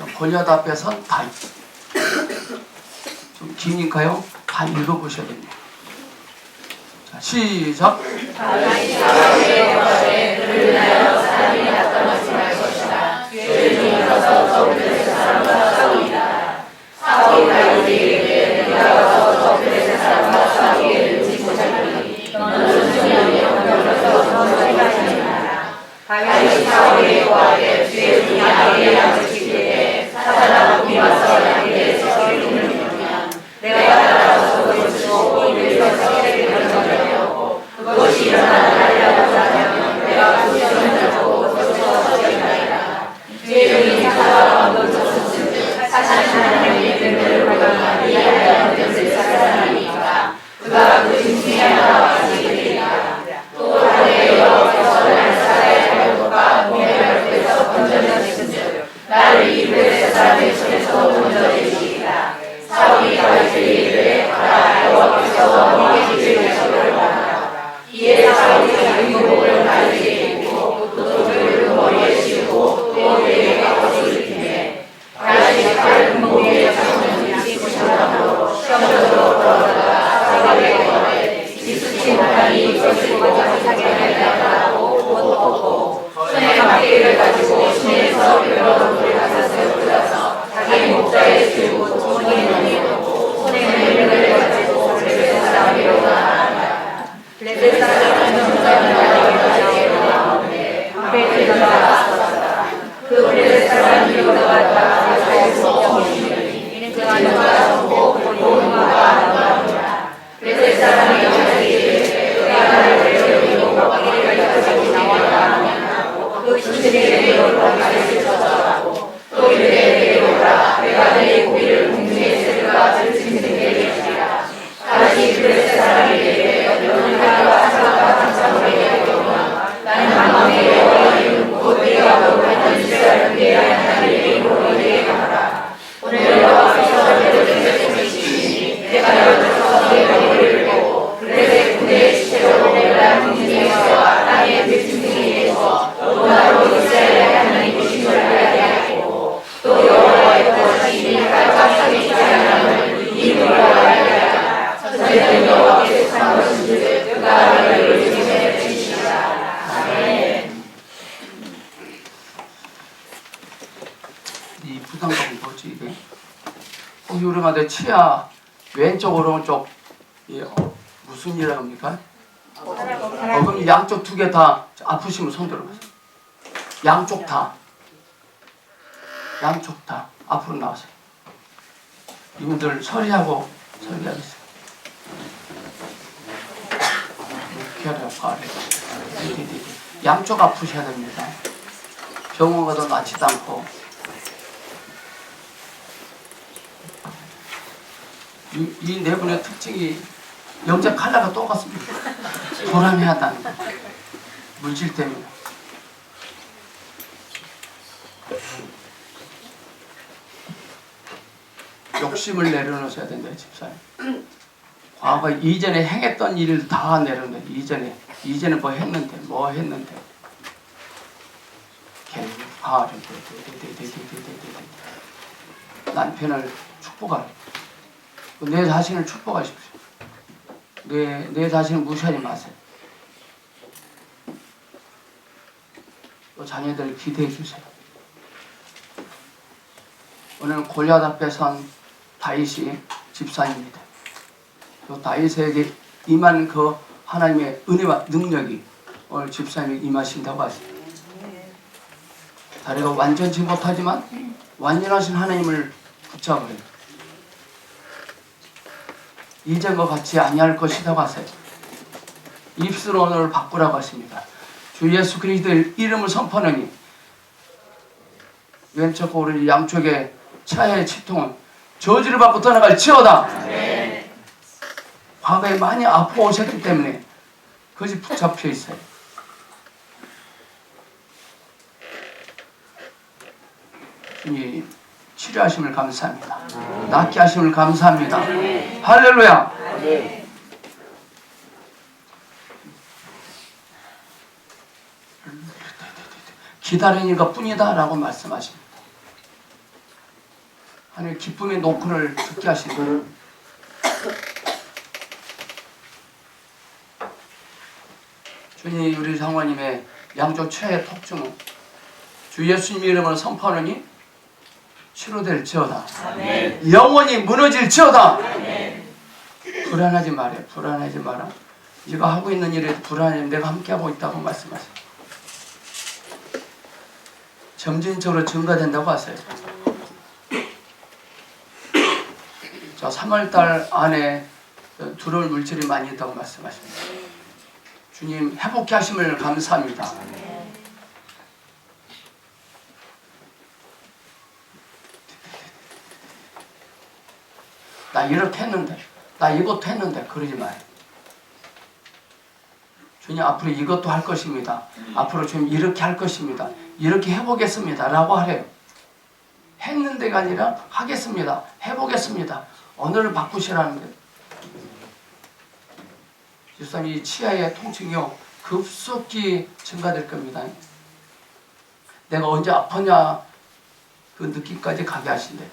골리앗 앞에 선 다윗. 좀 기니까요. 다 읽어보셔야 됩니다. 자, 시작. 다윗이 사울의 영화에 그를 인하여 사람이 나타나지 말 것이다. 죄를 일어서 저들의 사람과 싸우리라. 사울이 다윗에게 네가 와서 저들의 사람과 싸우게 되지 못하리니 너는 중요하게 건너서 저들을 하리라. 다윗이 사울의 영화에 죄 중에 아이의 양을 지키되 사자라고 미워서 양에게 저주를 주면 내가 따라서 그것을 주고 이들에서 세게 건져내고 그것이 일어나는 날이라고 하면 내가 구원을 주고 그것을 저지하리라. 죄인이 사자와 멈췄은즉 사실 하나님의 이름을 발견하기 위하여 뜻을 사랑하니까 그가 그 중에 하나와 지키리라. 또 하늘의 여호와께서 나를 사자의 발목과 몸의 발목에서 건져내신즉 나를 이브의 사람의 손에서 건져내시리라. 사울이 다윗에게 이르되 가라 여호와께서 너에게 길을 저버려라. 이에 사울이 자기 목을 다윗에게 입고 또 그를 머리에 씌우고 또 그에게 옷을 입히매 다윗이 다른 목에 잡는 지푸시함으로 시험으로 걸어다가 사울에게 말해 지푸시 못하니 이것을 가지고 사게 하려고 못 얻고 손에 막대기를 가지고 시내에서 여러 돌을 가져서 뜯어서 자기 목자에 씌우고 주머니에 넣고 손에 물을 가지고 블레셋 사람에게 나아가니라. 블레셋 사람이 전전자를 나에게 나오는데 앞에 들어가 섰다. 그 블레셋 사람이 들어갔다 사울에서 이르니 그 안에가 전부 본인과 나오니라. 블레셋 사람이 다윗에게 그가 나를 데려오고 막대기를 가지고 나와라 하고 그 신들에게 데려오라 다윗을 쫓아가고 또 이르되 데려오라 내가 내 고기를 궁중에 새들과 들짐승에게 주리라. 다시 블레셋 사람에게 너는 하나와 사람과 사람에게 데려오나 나는 만왕의 여호와의 이름 곧 내가 거룩한 이스라엘 내의 하나님의 이름으로 너에게 가라. 오늘 여호와께서 너희를 보시니 내가 여기서 너희 머리를 보고 블레셋 군대의 시체로 내가 궁중에서 땅의 들짐승에게서 너나로 이스라엘의 하나님 이심을 알게 하고 또 여호와의 것이 깔짝하게 자양함을 이름으로 알게 하라. 전쟁은 여호와께서 산 것인즉 그가 너희를 지금에 주시리라. 아멘. 이 부담감이 뭐지 이게? 우리가 내 치아 왼쪽 오른쪽 무슨 일을 합니까? 그럼 양쪽 두 개 다 아프시면 손 들어보세요. 양쪽 다 앞으로 나오세요. 이분들 설의하고 설계하겠어요. 양쪽 아프셔야 됩니다. 병원 가도 낫지도 않고. 이 네 분의 특징이 영적 컬러가 똑같습니다. 불안해하다는 거. 물질 때문에. 욕심을 내려놓으셔야 된다, 집사님. 과거 이전에 행했던 일을 다 내려놓는다. 이전에 뭐 했는데. 남편을 축복하라. 내 자신을 축복하십시오. 내 자신을 무시하지 마세요. 또 자녀들 기대해 주세요. 오늘 골리앗 앞에 선 다윗이 집사입니다. 또 다윗에게 임한 그 하나님의 은혜와 능력이 오늘 집사님에게 임하신다고 하십니다. 다리가 완전치 못하지만 완전하신 하나님을 붙잡으래요. 이전과 같이 아니할 것이라고 하세요. 입술 언어를 바꾸라고 하십니다. 주 예수 그리스도의 이름을 선포하니 왼쪽 오른쪽 양쪽에 차의 치통은 저주를 받고 떠나갈지어다. 네. 과거에 많이 아파 오셨기 때문에 그것이 붙잡혀 있어요. 주님 치료하심을 감사합니다. 낫게 하심을 감사합니다. 할렐루야. 기다리는 것 뿐이다 라고 말씀하십니다. 하나님 기쁨의 노크를 듣게 하시고 주님 우리 장모님의 양쪽 최의 통증은 주 예수님 이름으로 선포하노니 치료될지어다. 아멘. 영원히 무너질지어다. 아멘. 불안하지 말아요. 불안하지 마라. 네가 하고 있는 일에 불안해. 내가 함께하고 있다고 말씀하세요. 점진적으로 증가된다고 하세요. 자, 3월달 안에 들어올 물질이 많이 있다고 말씀하십니다. 주님 회복케 하심을 감사합니다. 나 이렇게 했는데, 나 이것도 했는데 그러지 마요. 주님 앞으로 이것도 할 것입니다. 앞으로 주님 이렇게 할 것입니다. 이렇게 해보겠습니다. 라고 하래요. 했는데가 아니라 하겠습니다. 해보겠습니다. 언어를 바꾸시라는 거예요. 지금 이 치아의 통증이요 급속히 증가될 겁니다. 내가 언제 아프냐 그 느낌까지 가게 하신대.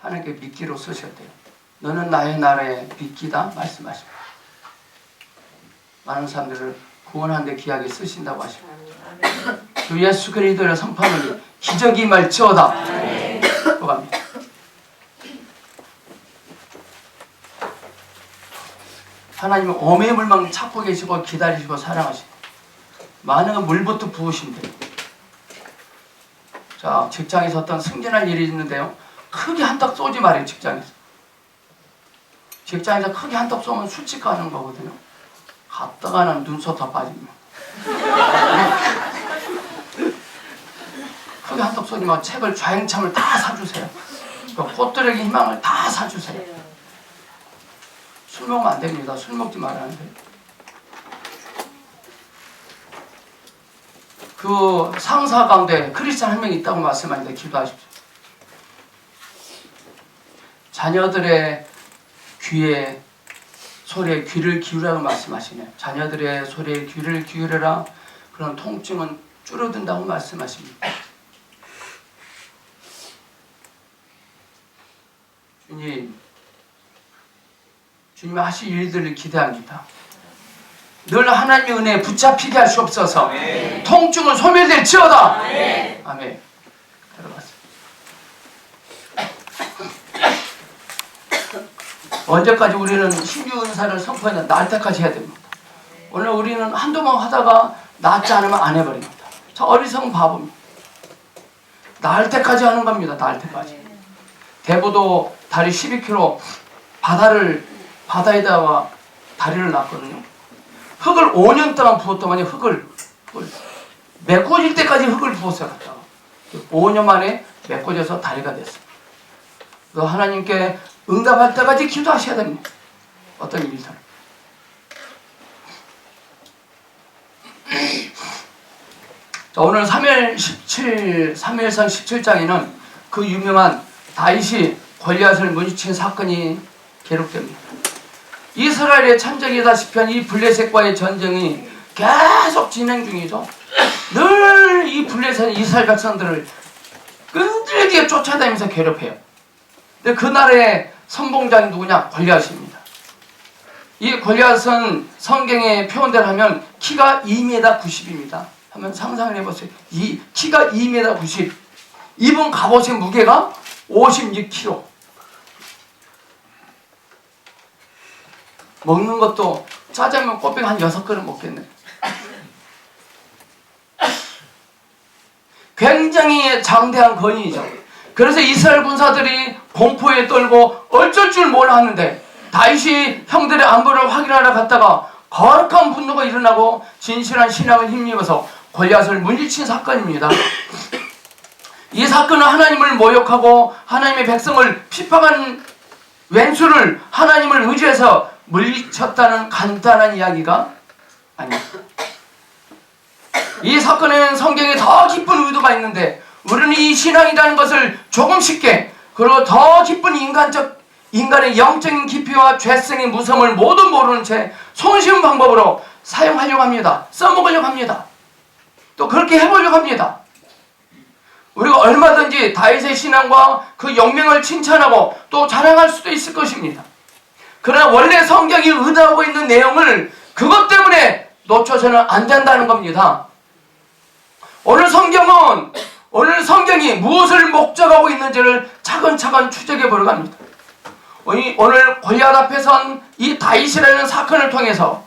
하나님께 미끼로 쓰셔야 돼요. 너는 나의 나라의 미끼다 말씀하십니다. 많은 사람들을 구원하는 데 귀하게 쓰신다고 하십니다. 주 예수 그리스도를 선포하노니 기적이 말지어다. 또 갑니다. 하나님은 어메 물만 찾고 계시고 기다리시고 사랑하시고 많은 물부터 부으신대. 자, 직장에서 어떤 승진할 일이 있는데요, 크게 한턱 쏘지 말아요. 직장에서 크게 한턱 쏘면 수치가 하는 거거든요. 갔다가는 눈썹 다 빠집니다. 크게 한턱 쏘지 말고 책을 좌행참을 다 사주세요. 꽃들에게 희망을 다 사주세요. 술 먹으면 안 됩니다. 술 먹지 말라는데. 그 상사 가운데 크리스찬 한 명 있다고 말씀하는데 기도하십시오. 자녀들의 귀에 소리에 귀를 기울이라고 말씀하시네요. 자녀들의 소리에 귀를 기울여라. 그런 통증은 줄어든다고 말씀하십니다. 주님 하실 일들을 기대합니다. 늘 하나님의 은혜에 붙잡히게 하시옵소서. 아멘. 통증은 소멸될지어다. 아멘. 아멘. 들어갔습니다. 언제까지 우리는 신유 은사를 선포해야 날 때까지 해야 됩니다. 오늘 우리는 한두 번 하다가 낫지 않으면 안 해버립니다. 저 어리석은 바보입니다. 날 때까지 하는 겁니다. 날 때까지. 대부도 다리 12km 바다에다가 다리를 놨거든요. 흙을 5년 동안 부었더니 흙을 메꿔질 때까지 흙을 부었어요. 갖다가 5년 만에 메꿔져서 다리가 됐어요. 그래서 하나님께 응답할 때까지 기도하셔야 됩니다. 어떤 일이든. 자, 오늘 사무엘상 17장에는 그 유명한 다윗이 골리앗을 물리친 사건이 기록됩니다. 이스라엘의 천적이다시피 한 이 블레셋과의 전쟁이 계속 진행 중이죠. 늘 이 블레셋은 이스라엘 백성들을 끈질기게 쫓아다니면서 괴롭혀요. 근데 그날의 선봉장이 누구냐? 골리앗입니다. 이 골리앗은 성경에 표현대로 하면 키가 2m 90입니다. 한번 상상을 해보세요. 키가 2m 90. 입은 갑옷의 무게가 56kg. 먹는 것도 짜장면 꽃병 한 6그릇 먹겠네. 굉장히 장대한 건의죠. 그래서 이스라엘 군사들이 공포에 떨고 어쩔 줄 몰라 하는데 다윗이 형들의 안부를 확인하러 갔다가 거룩한 분노가 일어나고 진실한 신앙을 힘입어서 골리앗을 물리친 사건입니다. 이 사건은 하나님을 모욕하고 하나님의 백성을 핍박한 왼수를 하나님을 의지해서 물리쳤다는 간단한 이야기가 아닙니다. 이 사건에는 성경에 더 깊은 의도가 있는데 우리는 이 신앙이라는 것을 조금 쉽게 그리고 더 깊은 인간의 영적인 깊이와 죄성의 무서움을 모두 모르는 채 손쉬운 방법으로 사용하려고 합니다. 써먹으려고 합니다. 또 그렇게 해보려고 합니다. 우리가 얼마든지 다윗의 신앙과 그 영명을 칭찬하고 또 자랑할 수도 있을 것입니다. 그러나 원래 성경이 의도하고 있는 내용을 그것 때문에 놓쳐서는 안 된다는 겁니다. 오늘 성경이 무엇을 목적하고 있는지를 차근차근 추적해 보려고 합니다. 오늘 골리앗 앞에 선 이 다윗이라는 사건을 통해서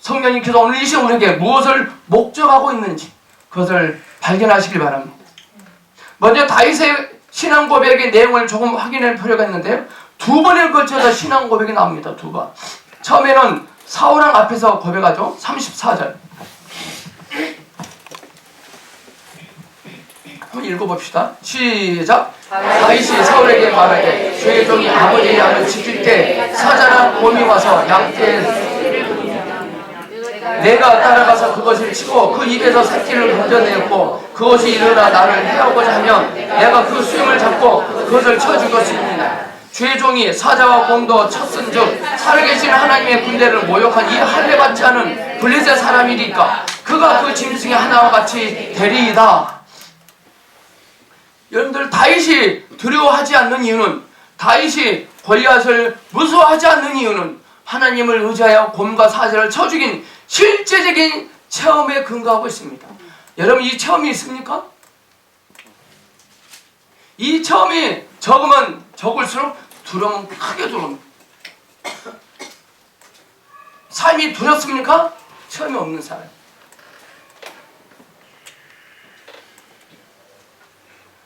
성령님께서 오늘 이 시간 우리에게 무엇을 목적하고 있는지 그것을 발견하시길 바랍니다. 먼저 다윗의 신앙 고백의 내용을 조금 확인할 필요가 있는데요. 두 번에 걸쳐서 신앙 고백이 나옵니다. 두 번. 처음에는 사울왕 앞에서 고백하죠. 34절. 한번 읽어봅시다. 시작. 다윗이 사울에게 말하되 주의 종이 아버지의 양을 지킬 때 사자나 곰이 와서 양떼에 내가 따라가서 그것을 치고 그 입에서 새끼를 건져내었고 그것이 일어나 나를 해하고자 하면 내가 그 수염을 잡고 그것을 쳐 죽였습니다. 주의 종이 사자와 곰도 쳤은즉 살아계신 하나님의 군대를 모욕한 이 할례받지 않은 블레셋 사람이니까 그가 그 짐승의 하나와 같이 되리이다. 여러분들, 다윗이 두려워하지 않는 이유는, 다윗이 골리앗을 무서워하지 않는 이유는 하나님을 의지하여 곰과 사자를 쳐 죽인 실제적인 체험에 근거하고 있습니다. 여러분, 이 체험이 있습니까? 이 체험이 적으면 적을수록 두려움은 크게 들어옵니다. 삶이 두렵습니까? 체험이 없는 사람.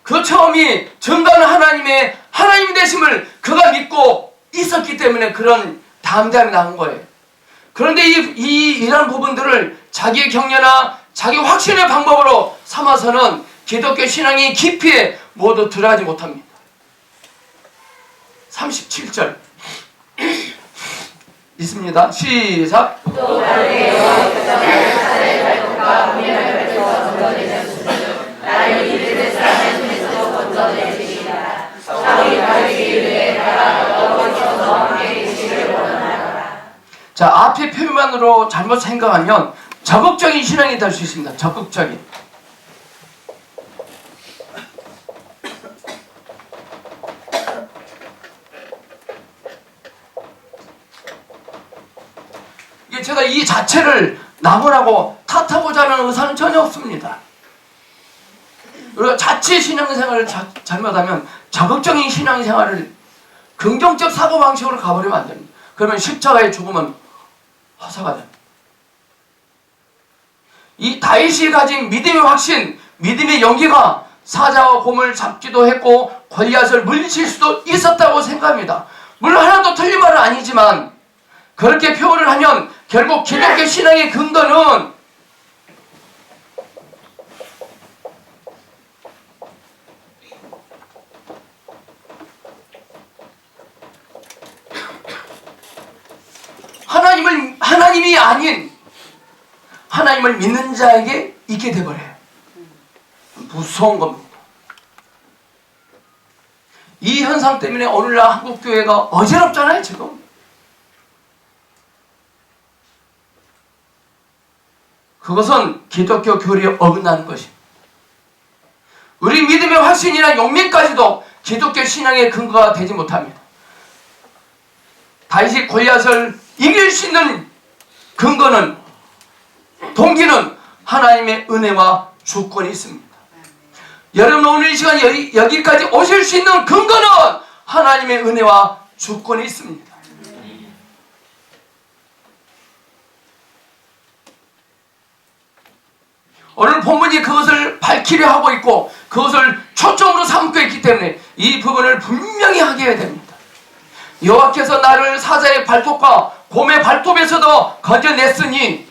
그 처음이 증거하는 하나님 되심을 그가 믿고 있었기 때문에 그런 담대함이 나온 거예요. 그런데 이런 부분들을 자기의 격려나 자기 확신의 방법으로 삼아서는 기독교 신앙이 깊이 모두 들어가지 못합니다. 37절 있습니다. 시작. 자, 앞의 표현만으로 잘못 생각하면 적극적인 신앙이 될 수 있습니다. 적극적인. 이게 제가 이 자체를 나무라고 탓하고자 하는 의사는 전혀 없습니다. 우리가 자체 신앙생활을 잘못하면 적극적인 신앙생활을 긍정적 사고방식으로 가버리면 안 됩니다. 그러면 십자가의 죽음은 허사가 됩니다. 이 다윗이 가진 믿음의 확신, 믿음의 용기가 사자와 곰을 잡기도 했고 골리앗을 물리칠 수도 있었다고 생각합니다. 물론 하나도 틀린 말은 아니지만 그렇게 표현을 하면 결국 기독교 신앙의 근거는 하나님이 아닌 하나님을 믿는 자에게 있게 돼버려요. 무서운 겁니다. 이 현상 때문에 오늘날 한국교회가 어지럽잖아요, 지금. 그것은 기독교 교리에 어긋나는 것입니다. 우리 믿음의 확신이나 용맹까지도 기독교 신앙의 근거가 되지 못합니다. 다윗이 골리앗을 이길 수 있는 근거는, 동기는 하나님의 은혜와 주권이 있습니다. 여러분, 오늘 이 시간 여기까지 오실 수 있는 근거는 하나님의 은혜와 주권이 있습니다. 오늘 본문이 그것을 밝히려 하고 있고 그것을 초점으로 삼고 있기 때문에 이 부분을 분명히 하게 해야 됩니다. 여호와께서 나를 사자의 발톱과 곰의 발톱에서도 건져냈으니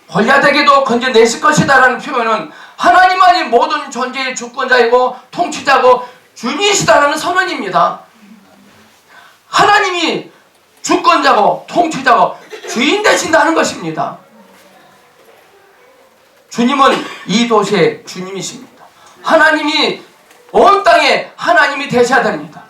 골리앗에게도 건져내실 것이다 라는 표현은 하나님만이 모든 존재의 주권자이고 통치자고 주인이시다라는 선언입니다. 하나님이 주권자고 통치자고 주인 되신다는 것입니다. 주님은 이 도시의 주님이십니다. 하나님이 온 땅에 하나님이 되셔야 됩니다.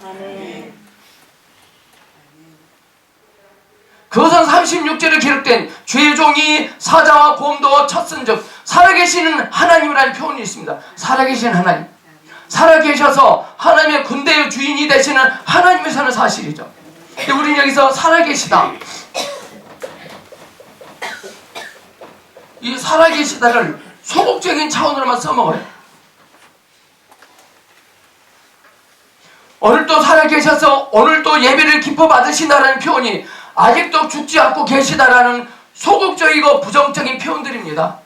그것은 36절에 기록된 주의 종이 사자와 곰도 쳤은즉 살아계시는 하나님이라는 표현이 있습니다. 살아계신 하나님. 살아계셔서 하나님의 군대의 주인이 되시는 하나님이라는 사실이죠. 근데 우리는 여기서 살아계시다. 이 살아계시다를 소극적인 차원으로만 써먹어요. 오늘도 살아계셔서 오늘도 예배를 기뻐 받으신다라는 표현이 아직도 죽지 않고 계시다라는 소극적이고 부정적인 표현들입니다.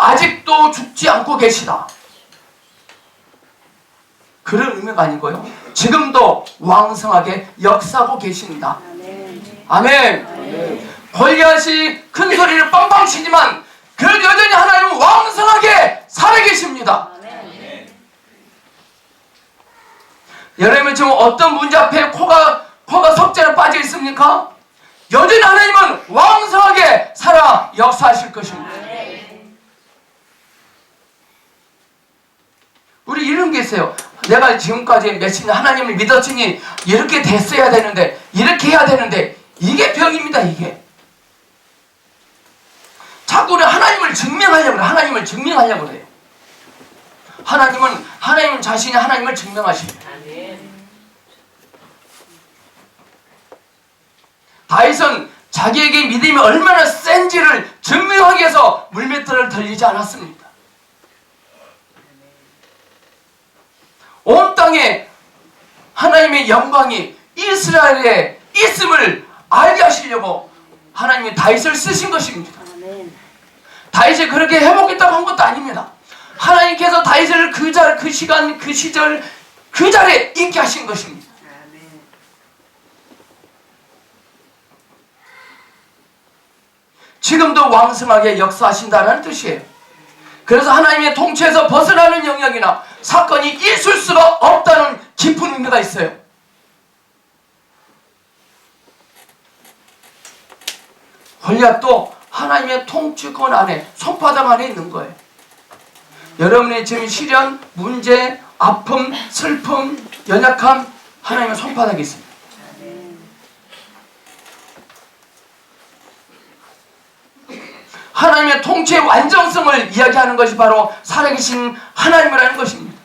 아직도 죽지 않고 계시다. 그런 의미가 아니고요. 지금도 왕성하게 역사하고 계신다. 아멘. 골리앗이 큰 소리를 빵빵 치지만 그래도 여전히 하나님은 왕성하게 살아계십니다. 여러분 지금 어떤 문제 앞에 코가 석자로 빠져 있습니까? 여전히 하나님은 왕성하게 살아 역사하실 것입니다. 우리 이런 게 있어요. 내가 지금까지 몇십 년 하나님을 믿었으니 이렇게 됐어야 되는데, 이렇게 해야 되는데, 이게 병입니다. 이게 자꾸 하나님을 증명하려고 그래요. 하나님을 증명하려고 그래요. 하나님은 자신이 하나님을 증명하십니다. 다윗은 자기에게 믿음이 얼마나 센지를 증명하기 위해서 물맷돌을 들리지 않았습니다. 온 땅에 하나님의 영광이 이스라엘에 있음을 알게 하시려고 하나님이 다윗을 쓰신 것입니다. 다윗이 그렇게 해보겠다고 한 것도 아닙니다. 하나님께서 다윗을 그 시간, 그 시절, 그 자리에 있게 하신 것입니다. 지금도 왕성하게 역사하신다는 뜻이에요. 그래서 하나님의 통치에서 벗어나는 영역이나 사건이 있을 수가 없다는 깊은 의미가 있어요. 골리앗도 하나님의 통치권 안에, 손바닥 안에 있는 거예요. 여러분의 지금 시련, 문제, 아픔, 슬픔, 연약함, 하나님의 손바닥에 있습니다. 하나님의 통치의 완전성을 이야기하는 것이 바로 살아계신 하나님이라는 것입니다.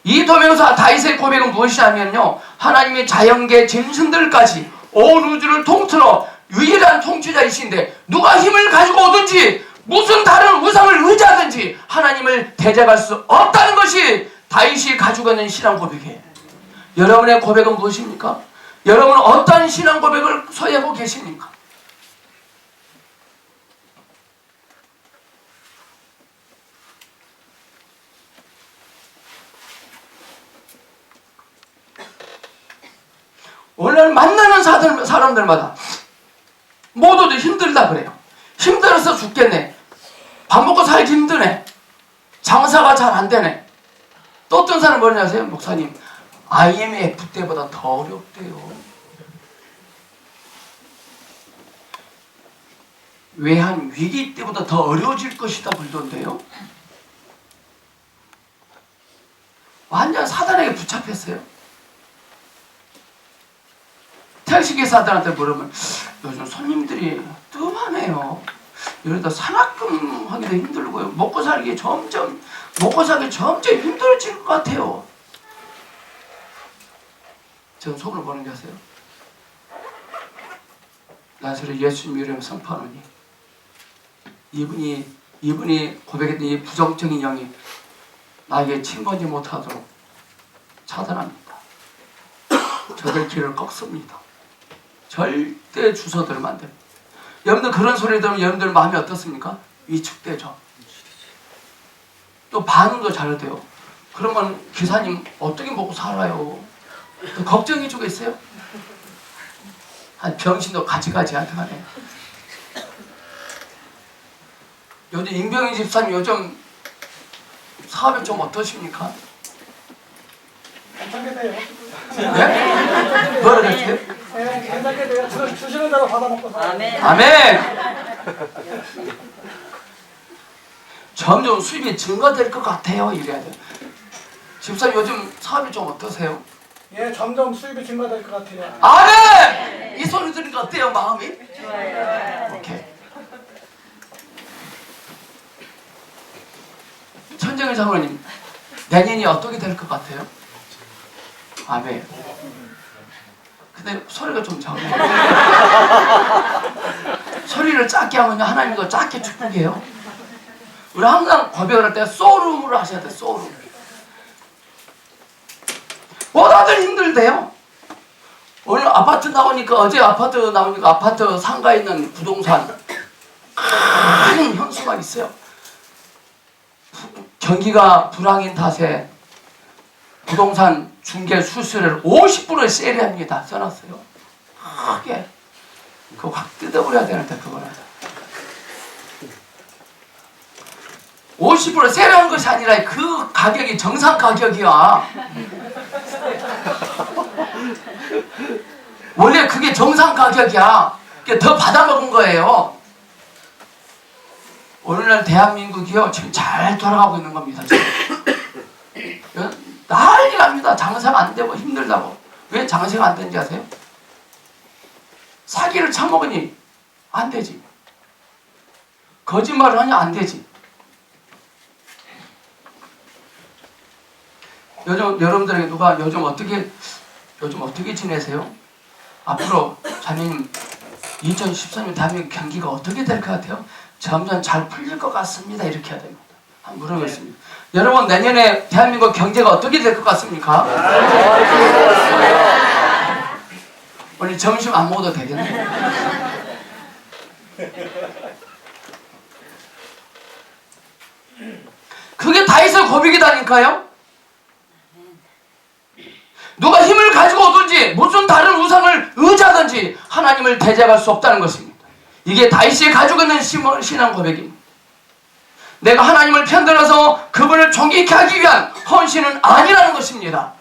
이 도명사 다윗의 고백은 무엇이냐면요, 하나님의 자연계 짐승들까지 온 우주를 통틀어 유일한 통치자이신데 누가 힘을 가지고 오든지 무슨 다른 우상을 의지하든지 하나님을 대적할 수 없다는 것이 다윗이 가지고 있는 신앙 고백이에요. 여러분의 고백은 무엇입니까? 여러분은 어떤 신앙 고백을 소유하고 계십니까? 오늘 만나는 사람들마다 모두들 힘들다 그래요. 힘들어서 죽겠네. 밥 먹고 살기 힘드네. 장사가 잘 안 되네. 또 어떤 사람 뭐냐 아세요? 목사님, IMF 때보다 더 어렵대요. 외환 위기 때보다 더 어려워질 것이다 그러던데요. 완전 사단에게 붙잡혔어요. 택시기사들한테 물으면 요즘 손님들이 뜸하네요. 이러다 산악금 하기도 힘들고요. 먹고 살기 점점 힘들어질 것 같아요. 저는 속으로 보는 게 아세요? 나사렛 예수님 이름을 선포하노니 이분이 고백했던 이 부정적인 영이 나에게 침범하지 못하도록 차단합니다. 저들 길을 꺾습니다. 절대 주소들을 만듭니다. 여러분들 그런 소리 들으면 여러분들 마음이 어떻습니까? 위축되죠. 또 반응도 잘 돼요. 그러면 기사님 어떻게 먹고 살아요? 또 걱정해 주겠어요? 한 병신도 가지가지 하네. 요즘 임병희 집사님 요즘 사업이 좀 어떠십니까? 괜찮게 돼요. 네? 뭐라 그랬어요? 네, 괜찮게 돼요. 주시는 대로 받아먹고 살아요. 아멘. 아멘! 점점 수입이 증가될 것 같아요. 이래야 돼요. 집사님 요즘 사업이 좀 어떠세요? 예, 점점 수입이 증가될 것 같아요. 아멘! 이 소리 들으니까 어때요? 마음이? 좋아요. 오케이. 한정희 장로님, 내년이 어떻게 될 것 같아요? 아멘. 근데 소리가 좀 작네. 소리를 작게 하면 하나님도 작게 축복해요. 우리 항상 고백을 할 때 소름으로 하셔야 돼. 소름. 뭐 다들 힘들대요. 오늘 아파트 나오니까, 어제 아파트 나오니까 아파트 상가에 있는 부동산 큰 현수막 있어요. 경기가 불황인 탓에 부동산 중개 수수료를 50% 세일합니다. 써놨어요. 크게. 그거 확 뜯어버려야 되는데, 그거는. 50% 세일한 것이 아니라 그 가격이 정상 가격이야. 원래 그게 정상 가격이야. 그게 더 받아먹은 거예요. 오늘날 대한민국이요, 지금 잘 돌아가고 있는 겁니다. 지금. 난리 납니다. 장사가 안 되고 힘들다고. 왜 장사가 안 되는지 아세요? 사기를 처먹으니 안 되지. 거짓말을 하니 안 되지. 요즘 여러분들에게 누가 요즘 어떻게 지내세요? 앞으로 자매님 2013년 대한민국 경기가 어떻게 될 것 같아요? 점점 잘 풀릴 것 같습니다. 이렇게 해야 됩니다. 한번 물어보겠습니다. 여러분, 내년에 대한민국 경제가 어떻게 될 것 같습니까? 오늘 점심 안 먹어도 되겠네. 그게 다윗의 고백이다니까요. 누가 힘을 가지고 오든지 무슨 다른 우상을 의지하든지 하나님을 대적할 수 없다는 것입니다. 이게 다윗이 가지고 있는 신앙 고백입니다. 내가 하나님을 편들어서 그분을 존귀케 하기 위한 헌신은 아니라는 것입니다.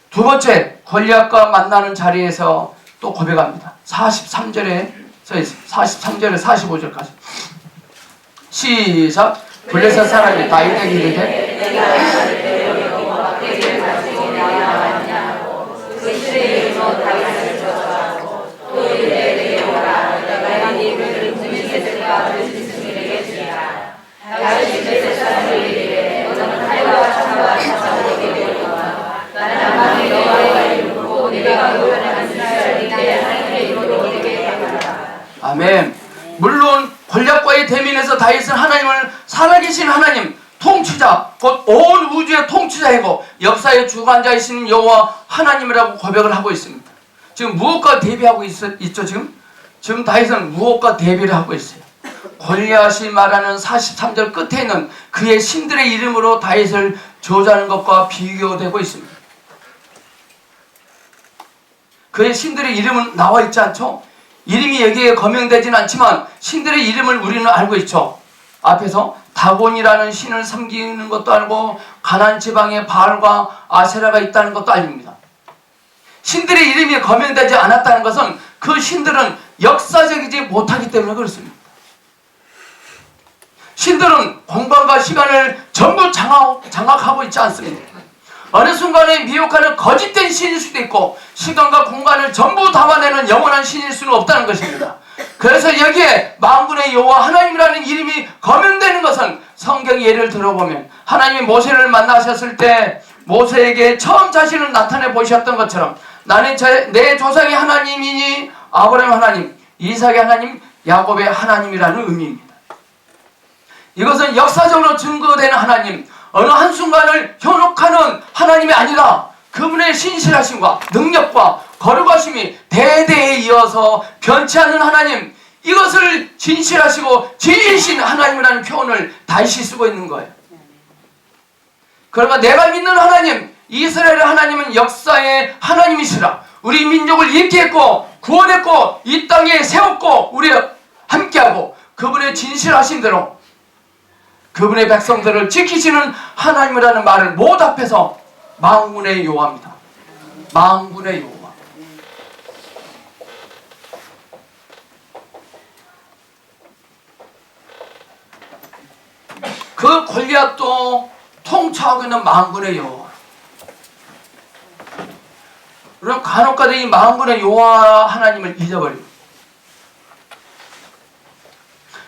두 번째, 골리앗과 만나는 자리에서 또 고백합니다. 43절에 45절까지 시작. 블레셋 사람이 다윗에게 이르되 아멘. 물론 골리앗과의 대면에서 다윗은 하나님을 살아계신 하나님, 통치자, 곧 온 우주의 통치자이고 역사의 주관자이신 여호와 하나님이라고 고백을 하고 있습니다. 지금 무엇과 대비하고 있죠? 지금 다윗은 무엇과 대비를 하고 있어요? 골리앗이 말하는 43절 끝에 있는 그의 신들의 이름으로 다윗을 저주하는 것과 비교되고 있습니다. 그의 신들의 이름은 나와 있지 않죠? 이름이 여기에 거명되지는 않지만 신들의 이름을 우리는 알고 있죠. 앞에서 다곤이라는 신을 섬기는 것도 알고 가나안 지방에 바알과 아세라가 있다는 것도 알립니다. 신들의 이름이 거명되지 않았다는 것은 그 신들은 역사적이지 못하기 때문에 그렇습니다. 신들은 공간과 시간을 전부 장악하고 있지 않습니다. 어느 순간에 미혹하는 거짓된 신일 수도 있고 시간과 공간을 전부 담아내는 영원한 신일 수는 없다는 것입니다. 그래서 여기에 만군의 여호와 하나님이라는 이름이 거명되는 것은 성경 예를 들어보면 하나님이 모세를 만나셨을 때 모세에게 처음 자신을 나타내 보셨던 것처럼 나는 내 조상의 하나님이니 아브라함 하나님, 이삭의 하나님, 야곱의 하나님이라는 의미입니다. 이것은 역사적으로 증거되는 하나님, 어느 한순간을 현혹하는 하나님이 아니라 그분의 신실하심과 능력과 거룩하심이 대대에 이어서 변치 않는 하나님, 이것을 진실하시고 진리이신 하나님이라는 표현을 다시 쓰고 있는 거예요. 그러니까 내가 믿는 하나님, 이스라엘의 하나님은 역사의 하나님이시라. 우리 민족을 인도했고 구원했고 이 땅에 세웠고 우리 함께하고 그분의 진실하신 대로 그분의 백성들을 지키시는 하나님이라는 말을 못 앞에서 만군의 여호와입니다. 만군의 여호와. 그 골리앗도 통치하고 있는 만군의 여호와. 그럼 간혹가다 이 만군의 여호와 하나님을 잊어버립니다.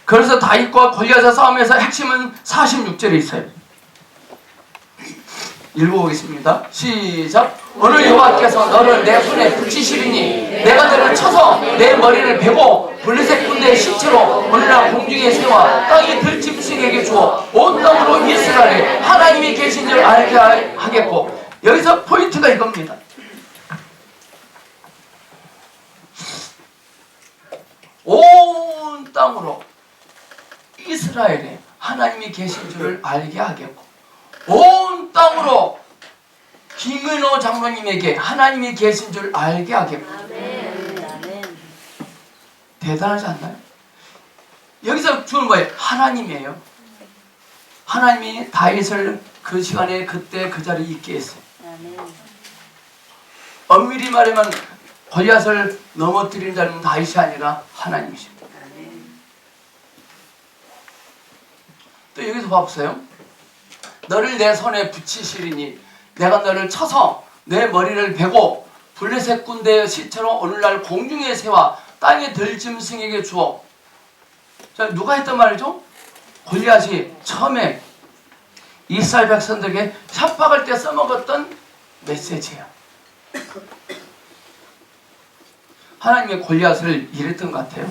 그래서 다윗과 골리앗의 싸움에서 핵심은 46절에 있어요. 읽어보겠습니다. 시작. 오늘 여호와께서 너를 내 손에 붙이시리니 내가 너를 쳐서 내 머리를 베고 블레셋 군대의 시체로 오늘날 공중에 세워 땅이 들짐승에게 주어 온 땅으로 이스라엘에 하나님이 계신 줄 알게 하겠고, 여기서 포인트가 이겁니다. 온 땅으로 이스라엘에 하나님이 계신 줄을 알게 하겠고, 온 땅으로 김은호 장로님에게 하나님이 계신 줄 알게 하겠고. 대단하지 않나요? 여기서 주는 거예요. 하나님이에요. 하나님이 다윗을 그 시간에 그때 그 자리에 있게 했어요. 엄밀히 말하면 골리앗을 넘어뜨린 자는 다윗이 아니라 하나님이십니다. 또 여기서 봐보세요. 너를 내 손에 붙이시리니 내가 너를 쳐서 내 머리를 베고 블레셋 군대의 시체로 오늘날 공중에 세워 땅에 들짐승에게 주어. 자, 누가 했단 말이죠? 골리앗이 처음에 이스라엘 백성들에게 협박할 때 써먹었던 메시지예요. 하나님의 골리앗을 이랬던 것 같아요.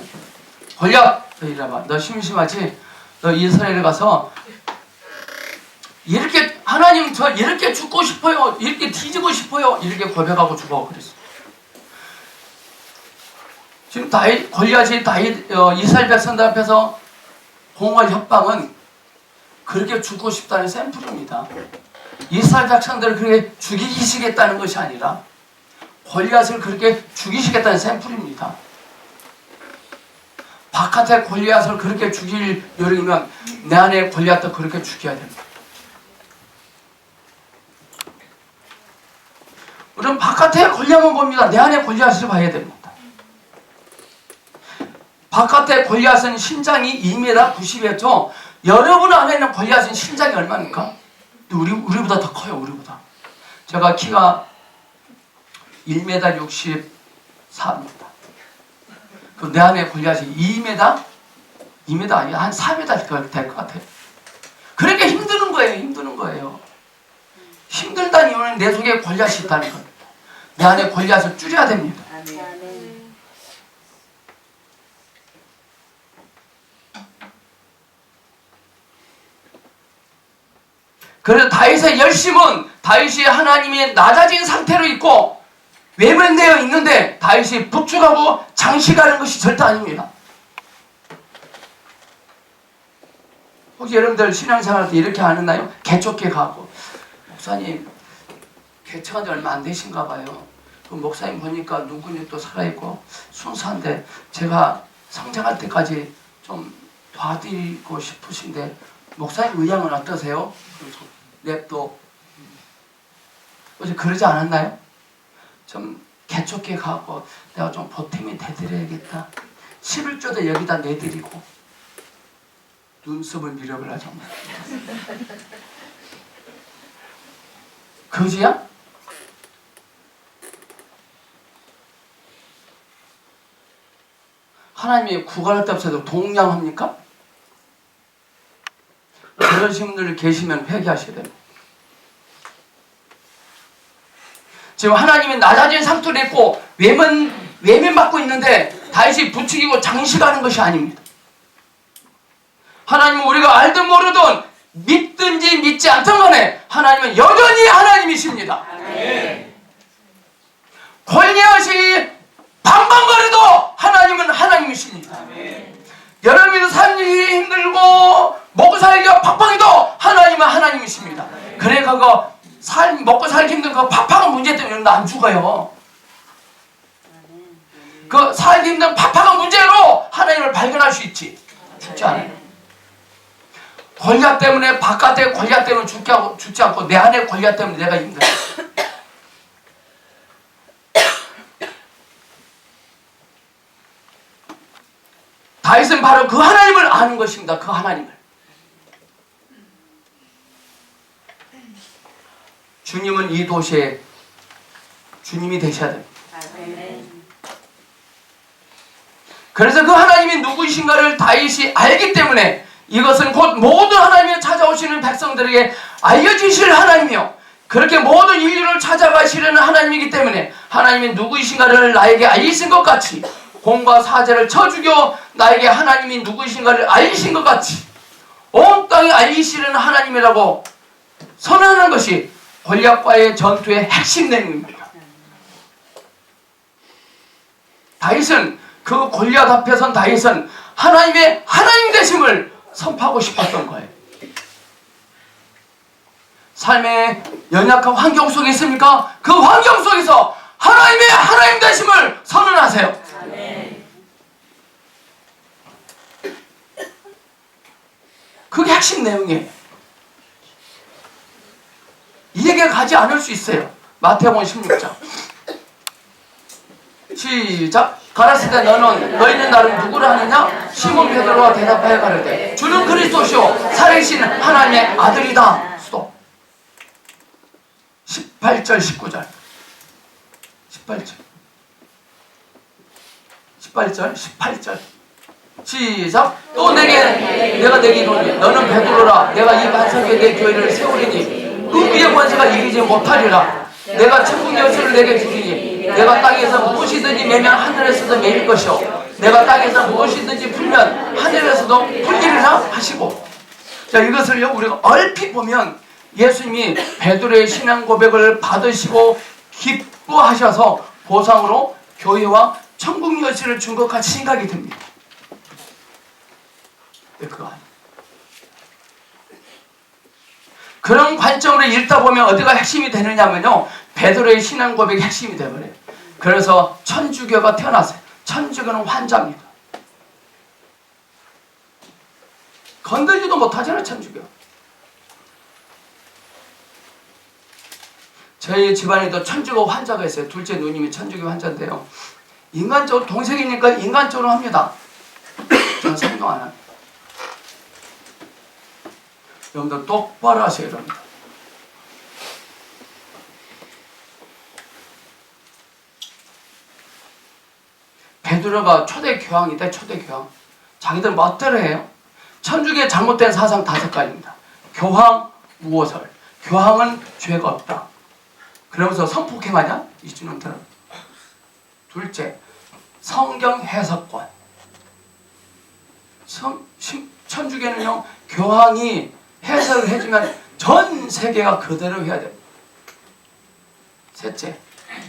골리앗, 너 이래봐. 너 심심하지? 너 이스라엘에 가서 이렇게 하나님 저 이렇게 죽고 싶어요. 이렇게 뒤지고 싶어요. 이렇게 고백하고 죽어 그랬어. 지금 골리앗이 이스라엘 백성들 앞에서 공할 협박은 그렇게 죽고 싶다는 샘플입니다. 이스라엘 백성들을 그렇게 죽이시겠다는 것이 아니라 골리앗을 그렇게 죽이시겠다는 샘플입니다. 바깥에 골리앗을 그렇게 죽일 요령이면 내 안에 골리앗도 그렇게 죽여야 됩니다. 우리는 바깥에 골리앗만 봅니다. 내 안에 골리앗을 봐야 됩니다. 바깥에 골리앗은 신장이 2m 90이었죠. 여러분 안에 있는 골리앗은 신장이 얼마입니까? 우리보다 더 커요. 우리보다. 제가 키가 1m 64입니다. 그럼 내 안에 골리앗이 2m? 2m 아니야. 한 4m 될 것 같아요. 그렇게 힘드는 거예요. 힘드는 거예요. 힘들다는 이유는 내 속에 골리앗이 있다는 겁니다. 내 안에 골리앗을 줄여야 됩니다. 그래서 다윗의 열심은 다윗이 하나님의 낮아진 상태로 있고 외면되어 있는데 다윗이 북축하고 장식하는 것이 절대 아닙니다. 혹시 여러분들 신앙생활 때 이렇게 안 했나요? 개쫓게 가고, 목사님 개척한 지 얼마 안 되신가 봐요. 그 목사님 보니까 누구니 또 살아있고 순수한데 제가 성장할 때까지 좀 도와드리고 싶으신데 목사님 의향은 어떠세요? 랩도 어제 그러지 않았나요? 좀 개척해 가고 내가 좀 보탬이 되드려야겠다. 11조도 여기다 내드리고 눈썹을 밀어버려 정말. 그지야? 하나님이 구걸할 데 없어도 동량합니까? 그러신 분들 계시면 회개하셔야 됩니다. 지금 하나님이 낮아진 상태로 있고 외면받고 있는데 다윗이 부추기고 장식하는 것이 아닙니다. 하나님은 우리가 알든 모르든 믿든지 믿지 않든 간에 하나님은 여전히 하나님이십니다. 골리앗이 방방거려도 하나님은 하나님이십니다. 여러분이 살기 힘들고 먹고 살기가 팍팍해도 하나님은 하나님이십니다. 그래 그거 먹고 살기 힘든 그 팍팍한 문제 때문에 안 죽어요. 그 살기 힘든 팍팍한 문제로 하나님을 발견할 수 있지. 죽지 않아요. 골리앗 때문에 바깥에 골리앗 때문에 죽지 않고 내 안에 골리앗 때문에 내가 힘들어. 다윗은 바로 그 하나님을 아는 것입니다. 그 하나님을. 주님은 이 도시에 주님이 되셔야 됩니다. 그래서 그 하나님이 누구이신가를 다윗이 알기 때문에 이것은 곧 모든 하나님이 찾아오시는 백성들에게 알려주실 하나님이요, 그렇게 모든 인류를 찾아가시려는 하나님이기 때문에 하나님이 누구이신가를 나에게 알리신 것 같이, 공과 사제를 쳐 죽여 나에게 하나님이 누구이신가를 알리신 것 같이 온 땅에 알리시려는 하나님이라고 선언하는 것이 골리앗과의 전투의 핵심 내용입니다. 다윗은 그 골리앗 앞에 선 다윗은 하나님의 하나님 되심을 선포하고 싶었던 거예요. 삶의 연약한 환경 속에 있습니까? 그 환경 속에서 하나님의 하나님 되심을 선언하세요. 그게 핵심 내용이에요. 이 얘기가 가지 않을 수 있어요. 마태복음 16장 시작. 가라사대 너희는 나를 누구라 하느냐? 시몬 베드로가 대답하여 가로되 주는 그리스도시요 살아계신 하나님의 아들이다. 수도 18절 19절 18절 시작. 또 내가 내게 이르노니 너는 베드로라. 내가 이 반석에 내 교회를 세우리니 그 위의 권세가 이기지 못하리라. 내가 천국 열쇠를 내게 주리니 내가 땅에서 무엇이든지 매면 하늘에서도 매일 것이요 내가 땅에서 무엇이든지 풀면 하늘에서도 풀리리라 하시고. 자, 이것을요 우리가 얼핏 보면 예수님이 베드로의 신앙 고백을 받으시고 기뻐하셔서 보상으로 교회와 천국 열쇠를 준 것 같이 생각이 듭니다. 그거 아니에요. 그런 관점으로 읽다 보면 어디가 핵심이 되느냐면요, 베드로의 신앙 고백이 핵심이 되어버려요. 그래서 천주교가 태어났어요. 천주교는 환자입니다. 건들지도 못하잖아요, 천주교. 저희 집안에도 천주교 환자가 있어요. 둘째 누님이 천주교 환자인데요, 인간적으로 동생이니까 인간적으로 합니다. 저는 상종 안 합니다. 여러분들 똑바로 하셔야 합니다. 베드로가 초대 교황이다. 초대 교황. 자기들 멋대로 해요. 천주교의 잘못된 사상 5가지입니다. 교황 우호설. 교황은 죄가 없다. 그러면서 성폭행하냐? 이준원들은. 둘째, 성경 해석권. 천주교는요, 교황이 해석을 해주면 전 세계가 그대로 해야 됩니다. 셋째,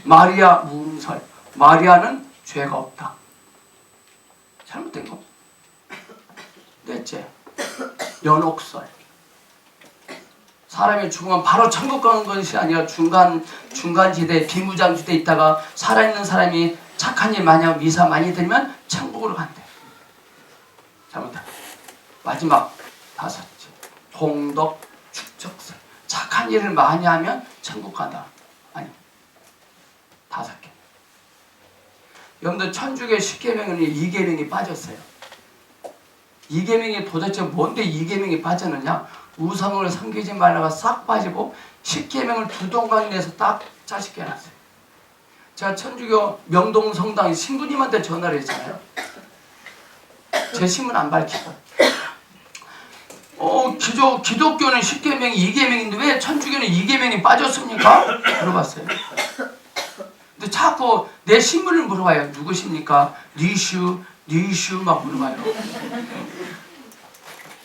마리아 무음설. 마리아는 죄가 없다. 잘못된 겁니다. 넷째, 연옥설. 사람이 죽으면 바로 천국 가는 것이 아니라 중간지대, 비무장지대에 있다가 살아있는 사람이 착한 일 많이 하고 미사 많이 들면 천국으로 간대. 잘못다. 마지막 5째, 공덕 축적설. 착한 일을 많이 하면 천국 간다. 아니, 5개. 여러분들 천주교 10계명에는 2계명이 빠졌어요. 2계명이 도대체 뭔데 2계명이 빠졌느냐? 우상을 섬기지 말라가 싹 빠지고 10계명을 두 동강에 내서 딱 짜식게 해놨어요. 제가 천주교 명동성당 신부님한테 전화를 했잖아요. 제 신분 안 밝히고. 기독교는 10계명이 2계명인데 왜 천주교는 2계명이 빠졌습니까? 물어봤어요. 근데 자꾸 내 신분을 물어봐요. 누구십니까? 리슈 막 물어봐요.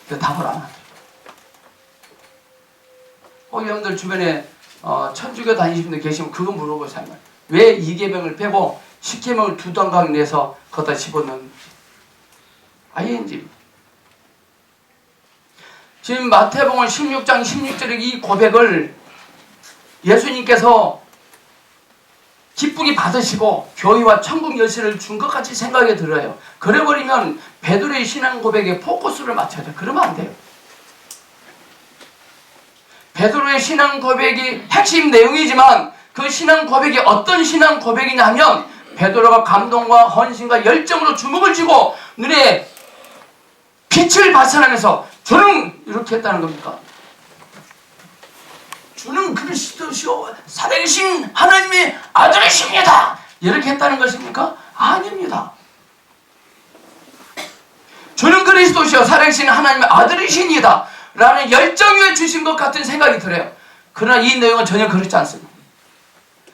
근데 답을 안 하더라고요. 여러분들 주변에 천주교 다니시는 분들 계시면 그거 물어보세요. 왜 2계명을 빼고 10계명을 두 단강 내서 거기다 집어넣는지. ING. 지금 마태복음 16장 16절의 이 고백을 예수님께서 기쁘게 받으시고 교회와 천국 열쇠를 준 것 같이 생각이 들어요. 그래버리면 베드로의 신앙 고백에 포커스를 맞춰야 돼요. 그러면 안 돼요. 베드로의 신앙 고백이 핵심 내용이지만 그 신앙 고백이 어떤 신앙 고백이냐면 베드로가 감동과 헌신과 열정으로 주먹을 쥐고 눈에 빛을 발산하면서 주는 이렇게 했다는 겁니까? 주는 그리스도시요 살아계신 하나님의 아들이십니다. 이렇게 했다는 것입니까? 아닙니다. 그리스도시요 살아계신 하나님의 아들이시니다 라는 열정에 주신 것 같은 생각이 들어요. 그러나 이 내용은 전혀 그렇지 않습니다.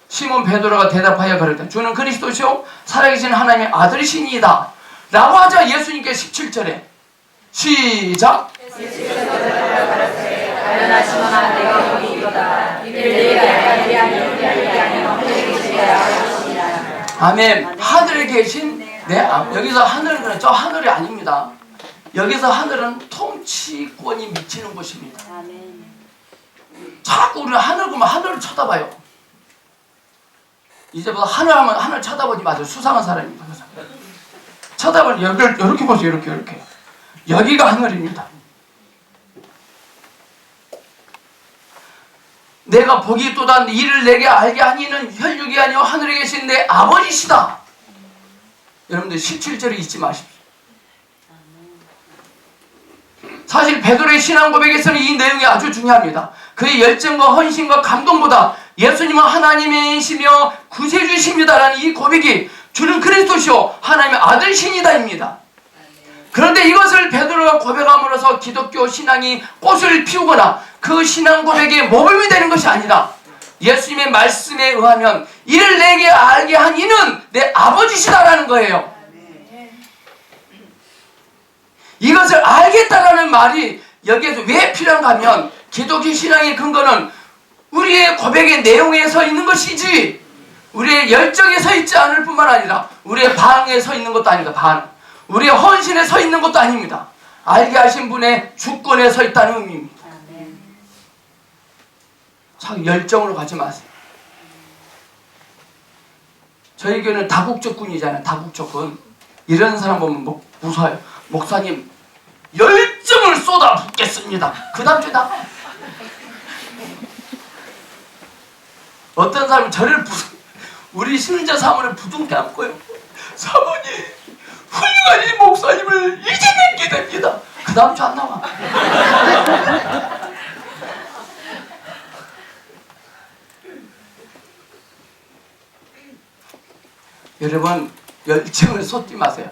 시몬 베드로가 대답하여 가로되 주는 그리스도시요 살아계신 하나님의 아들이시니다 라고 하자 예수님께 17절에 시작. 아멘. 하늘에 계신 내 여기서 하늘은 저 하늘이 아닙니다. 여기서 하늘은 통치권이 미치는 곳입니다. 자꾸 우리는 하늘 보면 하늘을 쳐다봐요. 이제부터 하늘 하면 하늘 쳐다보지 마세요. 수상한 사람입니다. 쳐다보면 여기를 이렇게 보세요. 이렇게. 여기가 하늘입니다. 내가 보기 또다 이를 내게 알게 하니는 혈육이 아니요 하늘에 계신 내 아버지시다. 여러분들 17절을 잊지 마십시오. 사실 베드로의 신앙 고백에서는 이 내용이 아주 중요합니다. 그의 열정과 헌신과 감동보다 예수님은 하나님이시며 구세주십니다라는 이 고백이 주는 그리스도시요 하나님의 아들이시니다입니다. 그런데 이것을 베드로가 고백함으로써 기독교 신앙이 꽃을 피우거나 그 신앙 고백에 모범이 되는 것이 아니라 예수님의 말씀에 의하면 이를 내게 알게 한 이는 내 아버지시다라는 거예요. 이것을 알겠다라는 말이 여기에서 왜 필요한가 하면 기독교 신앙의 근거는 우리의 고백의 내용에 서 있는 것이지 우리의 열정에 서 있지 않을 뿐만 아니라 우리의 반응에 서 있는 것도 아닙니다. 반응. 우리의 헌신에 서 있는 것도 아닙니다. 알게 하신 분의 주권에 서 있다는 의미입니다. 참 열정으로 가지 마세요. 저희 교회는 다국적군이잖아요. 다국적군. 이런 사람 보면 무서워요. 목사님 열정을 쏟아 붓겠습니다. 그 다음 주에 나가. 어떤 사람은 저를 우리 신자 사모를 부둥켜 안고요. 사모님 훌륭한 이 목사님을 이제 뵙게 됩니다. 그 다음 주 안 나와. 여러분 열정을 쏟지 마세요.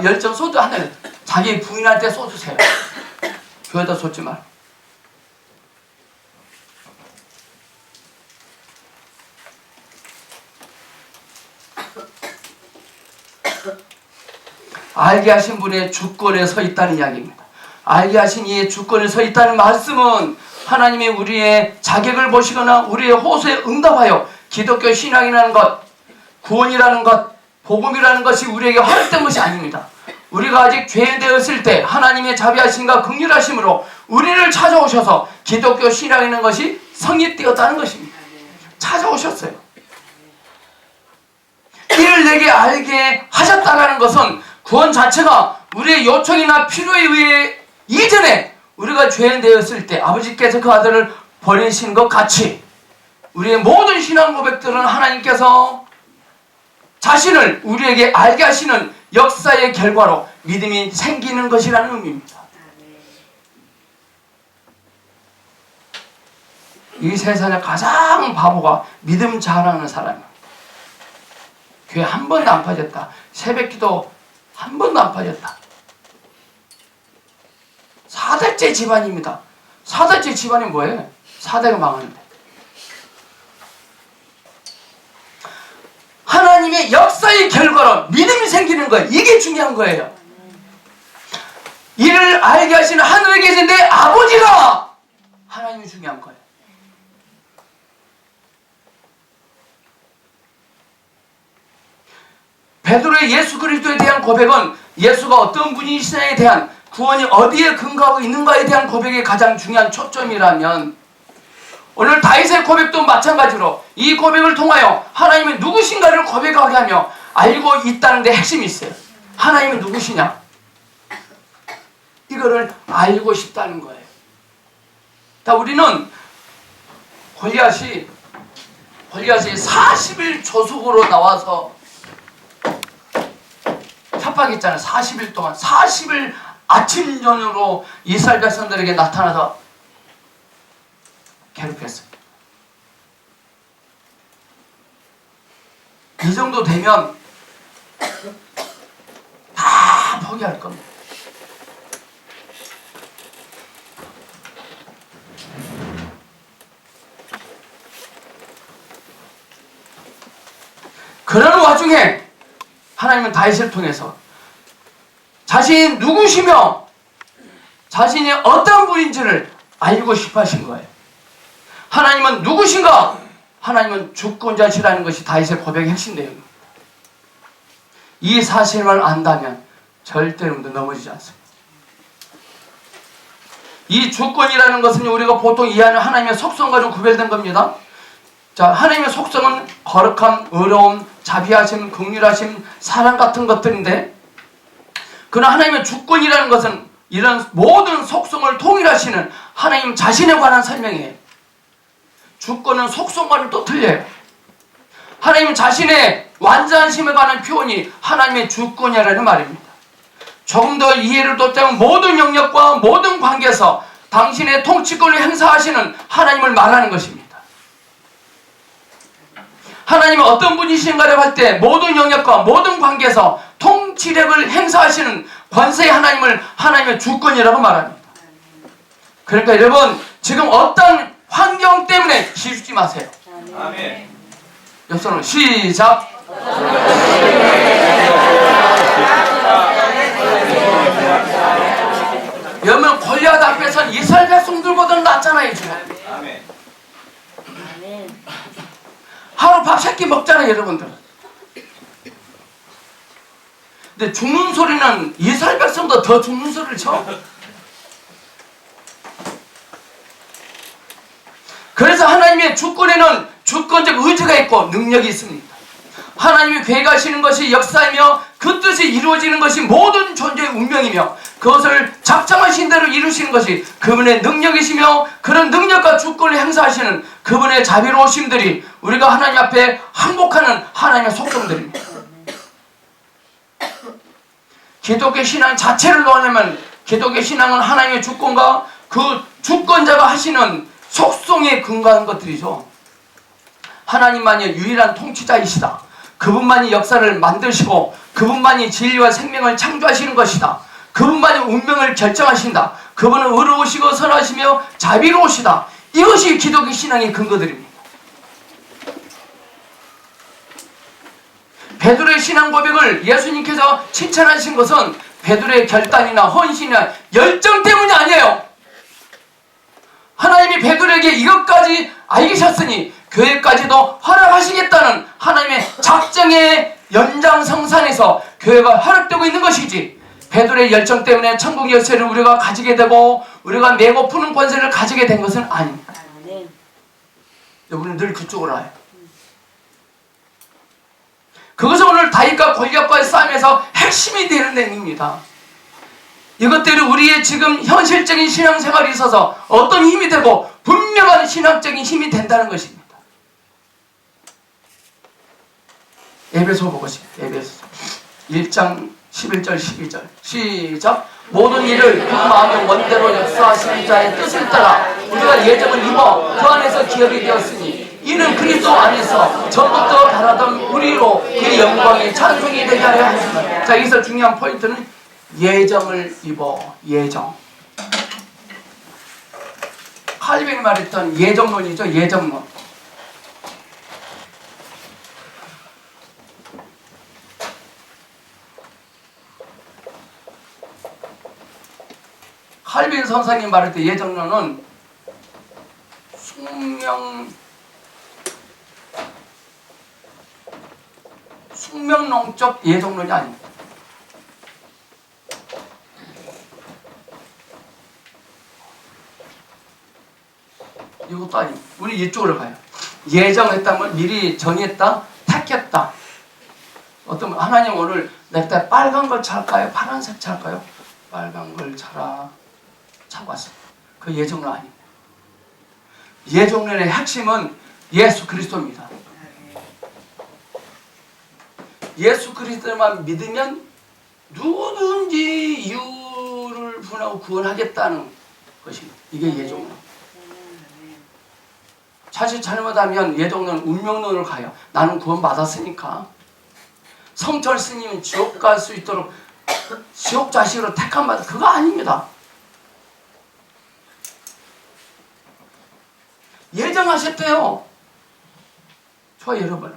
열정 쏟아 하늘 자기 부인한테 쏟으세요. 교회다 쏟지 마. 알게 하신 분의 주권에 서 있다는 이야기입니다. 알게 하신 이의 주권에 서 있다는 말씀은 하나님이 우리의 자격을 보시거나 우리의 호소에 응답하여 기독교 신앙이라는 것, 구원이라는 것, 복음이라는 것이 우리에게 허락된 것이 아닙니다. 우리가 아직 죄인되었을 때 하나님의 자비하심과 긍휼하심으로 우리를 찾아오셔서 기독교 신앙이라는 것이 성립되었다는 것입니다. 찾아오셨어요. 이를 내게 알게 하셨다는 것은 구원 자체가 우리의 요청이나 필요에 의해 이전에 우리가 죄인 되었을 때 아버지께서 그 아들을 보내신 것 같이 우리의 모든 신앙 고백들은 하나님께서 자신을 우리에게 알게 하시는 역사의 결과로 믿음이 생기는 것이라는 의미입니다. 이 세상에 가장 바보가 믿음 잘하는 사람이에요. 교회 한 번도 안 빠졌다. 새벽기도 한 번도 안 빠졌다. 4대째 집안입니다. 4대째 집안이 뭐예요? 4대가 망하는데. 하나님의 역사의 결과로 믿음이 생기는 거예요. 이게 중요한 거예요. 이를 알게 하시는 하늘에 계신 내 아버지가 하나님이 중요한 거예요. 베드로의 예수 그리스도에 대한 고백은 예수가 어떤 분이시냐에 대한 구원이 어디에 근거하고 있는가에 대한 고백이 가장 중요한 초점이라면 오늘 다윗의 고백도 마찬가지로 이 고백을 통하여 하나님이 누구신가를 고백하게 하며 알고 있다는 데 핵심이 있어요. 하나님이 누구시냐? 이거를 알고 싶다는 거예요. 자, 우리는 골리앗이 40일 조속으로 나와서 협박했잖아요. 40일 동안 40일 아침 저녁으로 이스라엘 백성들에게 나타나서 괴롭혔어요. 이 정도 되면 다 포기할 겁니다. 와중에 하나님은 다윗을 통해서 자신이 누구시며 자신이 어떤 분인지를 알고 싶어 하신 거예요. 하나님은 누구신가? 하나님은 주권자시라는 것이 다윗의 고백의 핵심 내용입니다. 이 사실만 안다면 절대로 넘어지지 않습니다. 이 주권이라는 것은 우리가 보통 이해하는 하나님의 속성과 좀 구별된 겁니다. 자, 하나님의 속성은 거룩함, 의로움, 자비하심, 긍휼하심, 사랑 같은 것들인데, 그러나 하나님의 주권이라는 것은 이런 모든 속성을 통일하시는 하나님 자신에 관한 설명이에요. 주권은 속성과는 또 틀려요. 하나님 자신의 완전하심에 관한 표현이 하나님의 주권이라는 말입니다. 조금 더 이해를 돕자면 모든 영역과 모든 관계에서 당신의 통치권을 행사하시는 하나님을 말하는 것입니다. 하나님은 어떤 분이신가를 할 때 모든 영역과 모든 관계에서 통치력을 행사하시는 권세의 하나님을 하나님의 주권이라고 말합니다. 그러니까 여러분, 지금 어떤 환경 때문에 시주지 마세요. 아멘. 옆손으로 시작. 여러분, 골리앗 앞에선 이스라엘 백성들보다 낫잖아요 지금. 아멘. 하루 밥 3끼 먹잖아요 여러분들. 근데 죽는 소리는 이스라엘 백성보다 더 죽는 소리를 쳐. 그래서 하나님의 주권에는 주권적 의지가 있고 능력이 있습니다. 하나님이 계획하시는 것이 역사이며 그 뜻이 이루어지는 것이 모든 존재의 운명이며 그것을 작정하신 대로 이루시는 것이 그분의 능력이시며 그런 능력과 주권을 행사하시는 그분의 자비로우심들이 우리가 하나님 앞에 항복하는 하나님의 속성들입니다. 기독교 신앙 자체를 놓으려면 기독교 신앙은 하나님의 주권과 그 주권자가 하시는 속성에 근거한 것들이죠. 하나님만이 유일한 통치자이시다. 그분만이 역사를 만드시고 그분만이 진리와 생명을 창조하시는 것이다. 그분만이 운명을 결정하신다. 그분은 의로우시고 선하시며 자비로우시다. 이것이 기독교 신앙의 근거들입니다. 베드로의 신앙 고백을 예수님께서 칭찬하신 것은 베드로의 결단이나 헌신이나 열정 때문이 아니에요. 하나님이 베드로에게 이것까지 알기셨으니 교회까지도 허락하시겠다는 하나님의 작정의 연장성산에서 교회가 허락되고 있는 것이지, 베드로의 열정 때문에 천국 열쇠를 우리가 가지게 되고 우리가 메고 푸는 권세를 가지게 된 것은 아닙니다. 우리는 늘 그쪽으로 와요. 그것은 오늘 다윗과 골리앗과의 싸움에서 핵심이 되는 내용입니다. 이것들이 우리의 지금 현실적인 신앙생활에 있어서 어떤 힘이 되고 분명한 신학적인 힘이 된다는 것입니다. 에베소 보고 싶어요. 에베소 1장 11절 12절 시작. 모든 일을 그 마음의 원대로 역사하시는 자의 뜻을 따라 우리가 예정을 입어 그 안에서 기업이 되었으니 이는 그리스도 안에서 전부터 바라던 우리로 그 영광의 찬송이 되게 하려 하십니다. 자, 여기서 중요한 포인트는 예정을 입어. 예정. 칼빈이 말했던 예정론이죠. 예정론. 칼빈 선생님이 말할 때 예정론은 숙명론적 예정론이 아닙니다. 이것도 아닙니다. 우리 이쪽으로 가요. 예정했다면 미리 정했다, 택했다. 어떤 하나님 오늘 내가 빨간 걸 찰까요? 파란색 찰까요? 빨간 걸 차라. 차고 왔습니다. 그 예정론 아닙니다. 예정론의 핵심은 예수 그리스도입니다. 예수 그리스도만 믿으면 누구든지 이유를 분하고 구원하겠다는 것입니다. 이게 예정론. 사실 잘못하면 예정론 운명론으로 가요. 나는 구원 받았으니까. 성철 스님은 지옥 갈 수 있도록 지옥 자식으로 택한 받아. 그거 아닙니다. 예정하셨대요. 저 여러분.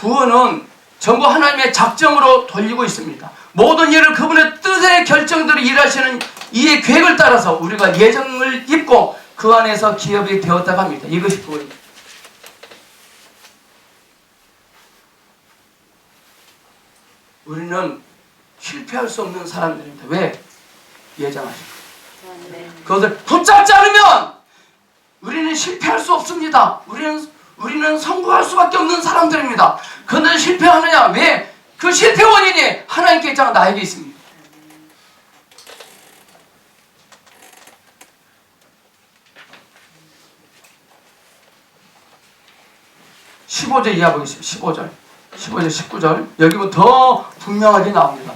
구원은 전부 하나님의 작정으로 돌리고 있습니다. 모든 일을 그분의 뜻의 결정대로 일하시는 이의 계획을 따라서 우리가 예정을 입고 그 안에서 기업이 되었다고 합니다. 이것이 구원입니다. 우리는 실패할 수 없는 사람들입니다. 왜? 예정하십니다. 그것을 붙잡지 않으면 우리는 실패할 수 없습니다. 우리는 성공할 수밖에 없는 사람들입니다. 그런데 실패하느냐? 왜? 그 실패 원인이 하나님께 있잖아, 나에게 있습니다. 15절 이하 보겠습니다. 15절, 19절 여기부터 더 분명하게 나옵니다.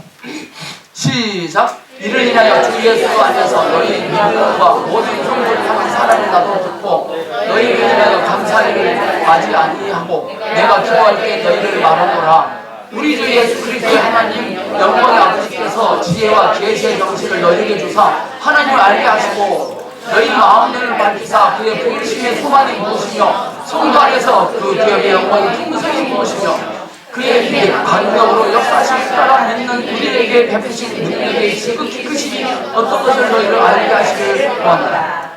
시작. 이를 인하여 주 예수로 앉아서 너희 믿음과 모든 성도를 향한 사랑을 나도 듣고 너희를 인하여 감사하기를 하지 아니하고 내가 기도할 때 너희를 말하노라. 우리 주 예수 그리스도의 하나님 영광의 아버지께서 지혜와 계시의 정신을 너희에게 주사 하나님을 알게 하시고 너희 마음을 밝히사 그의 부르심의 소망이 무엇이며 성도 안에서 그 기업의 영광이 풍성히 무엇이며 그의 힘이 강력으로 역사하실 수라라 믿는 우리에게 베푸신 능력이 지극히 크시니 어떤 것을 너희를 알게 하시길 구합니다.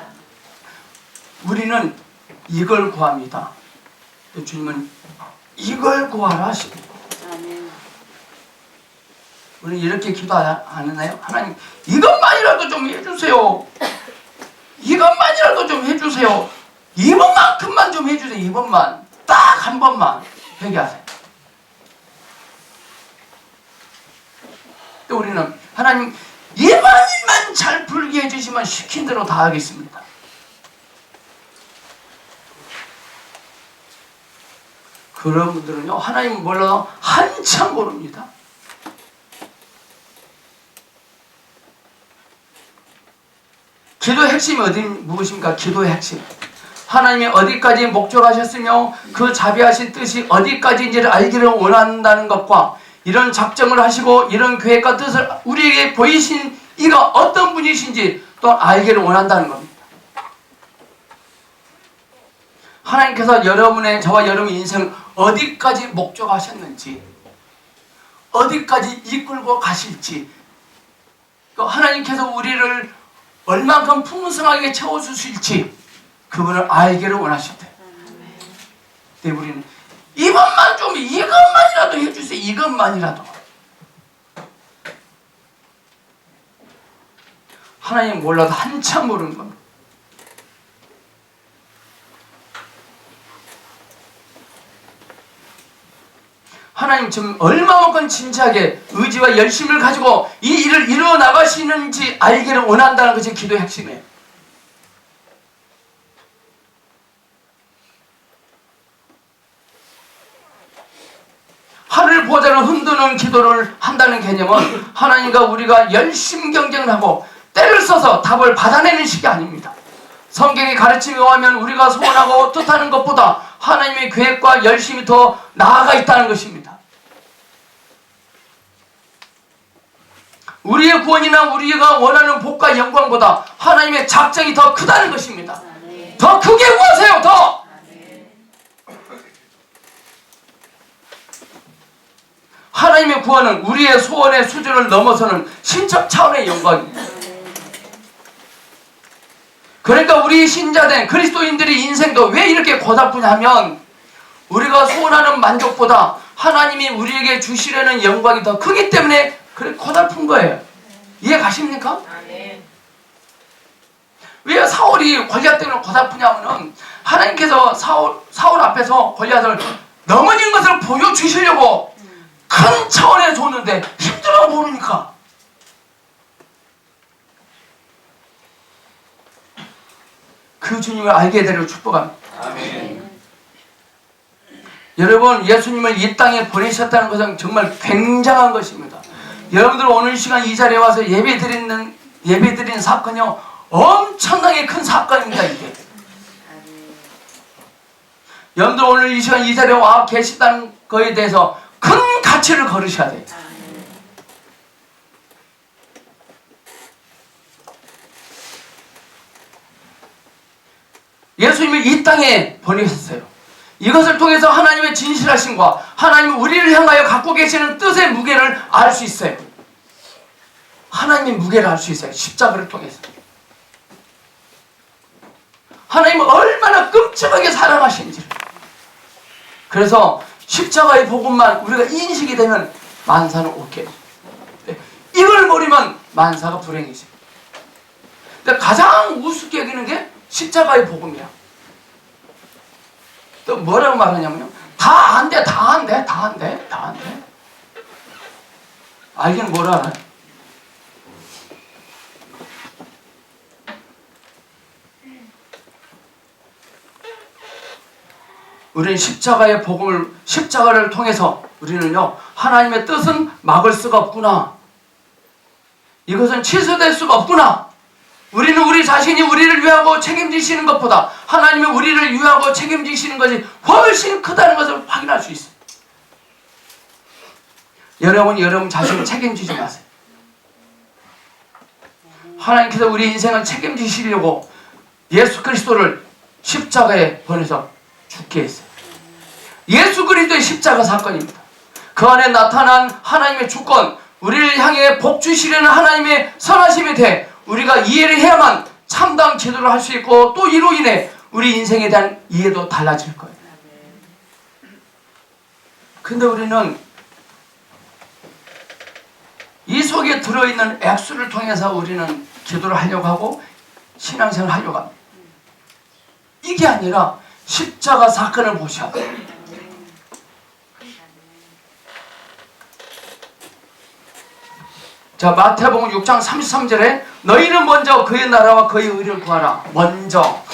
우리는 이걸 구합니다. 주님은 이걸 구하라 하십니다. 우리는 이렇게 기도 안 하나요? 하나님 이것만이라도 좀 해주세요. 이것만이라도 좀 해주세요. 이번만큼만 좀 해주세요. 이번만 딱 한 번만 회개하세요. 또 우리는 하나님 이만일만 잘 풀게 해주시면 시킨 대로 다 하겠습니다. 그런 분들은요 하나님 몰라도 한참 모릅니다. 기도의 핵심이 무엇입니까? 기도의 핵심. 하나님이 어디까지 목적하셨으며 그 자비하신 뜻이 어디까지인지를 알기를 원한다는 것과 이런 작정을 하시고 이런 계획과 뜻을 우리에게 보이신 이가 어떤 분이신지 또 알기를 원한다는 겁니다. 하나님께서 저와 여러분의 인생을 어디까지 목적하셨는지 어디까지 이끌고 가실지 하나님께서 우리를 얼만큼 풍성하게 채워주실지 그분을 알기를 원하실 때 우리는 이것만이라도 해주세요. 이것만이라도. 하나님 몰라도 한참 모르는 겁니다. 하나님 지금 얼마만큼 진지하게 의지와 열심을 가지고 이 일을 이루어 나가시는지 알기를 원한다는 것이 기도의 핵심이에요. 하늘 보좌를 흔드는 기도를 한다는 개념은 하나님과 우리가 열심 경쟁을 하고 때를 써서 답을 받아내는 식이 아닙니다. 성경의 가르침에 의하면 우리가 소원하고 뜻하는 것보다 하나님의 계획과 열심이 더 나아가 있다는 것입니다. 우리의 구원이나 우리가 원하는 복과 영광보다 하나님의 작정이 더 크다는 것입니다. 더 크게 구하세요. 더! 하나님의 구원은 우리의 소원의 수준을 넘어서는 신적 차원의 영광입니다. 그러니까 우리 신자된 그리스도인들의 인생도 왜 이렇게 고달프냐면 우리가 소원하는 만족보다 하나님이 우리에게 주시려는 영광이 더 크기 때문에 그렇게 고달픈 거예요. 이해 가십니까? 왜 사울이 골리앗 때문에 고달프냐면은 하나님께서 사울 앞에서 골리앗을 넘어진 것을 보여주시려고 큰 차원에 줬는데 힘들어 보니까 그 주님을 알게 되려 축복합니다. 아멘. 여러분 예수님을 이 땅에 보내셨다는 것은 정말 굉장한 것입니다. 여러분들 오늘 시간 이 자리에 와서 예배드리는 사건이요 엄청나게 큰 사건입니다. 이게 여러분들 오늘 이 시간 이 자리에 와 계시다는 거에 대해서 큰 가치를 걸으셔야 돼요. 예수님을 이 땅에 보내셨어요. 이것을 통해서 하나님의 진실하심과 하나님이 우리를 향하여 갖고 계시는 뜻의 무게를 알 수 있어요. 하나님의 무게를 알 수 있어요. 십자가를 통해서. 하나님은 얼마나 끔찍하게 사랑하신지를. 그래서 십자가의 복음만 우리가 인식이 되면 만사는 오케이. 이걸 모르면 만사가 불행이지. 근데 가장 우습게 여기는 게 십자가의 복음이야. 또 뭐라고 말하냐면요. 다 안 돼, 다 안 돼, 다 안 돼, 다 안 돼. 알긴 뭘 알아요? 우리는 십자가의 복음을, 십자가를 통해서 우리는요, 하나님의 뜻은 막을 수가 없구나. 이것은 취소될 수가 없구나. 우리는 우리 자신이 우리를 위하고 책임지시는 것보다 하나님이 우리를 위하고 책임지시는 것이 훨씬 크다는 것을 확인할 수 있어요. 여러분 자신을 책임지지 마세요. 하나님께서 우리 인생을 책임지시려고 예수 그리스도를 십자가에 보내서 죽게 했어요. 예수 그리스도의 십자가 사건입니다. 그 안에 나타난 하나님의 주권, 우리를 향해 복 주시려는 하나님의 선하심에 대해 우리가 이해를 해야만 참다운 기도를 할 수 있고, 또 이로 인해 우리 인생에 대한 이해도 달라질 거예요. 근데 우리는 이 속에 들어있는 액수를 통해서 우리는 기도를 하려고 하고 신앙생활을 하려고 합니다. 이게 아니라 십자가 사건을 보셔야 돼요. 자, 마태복음 6장 33절에 너희는 먼저 그의 나라와 그의 의를 구하라. 먼저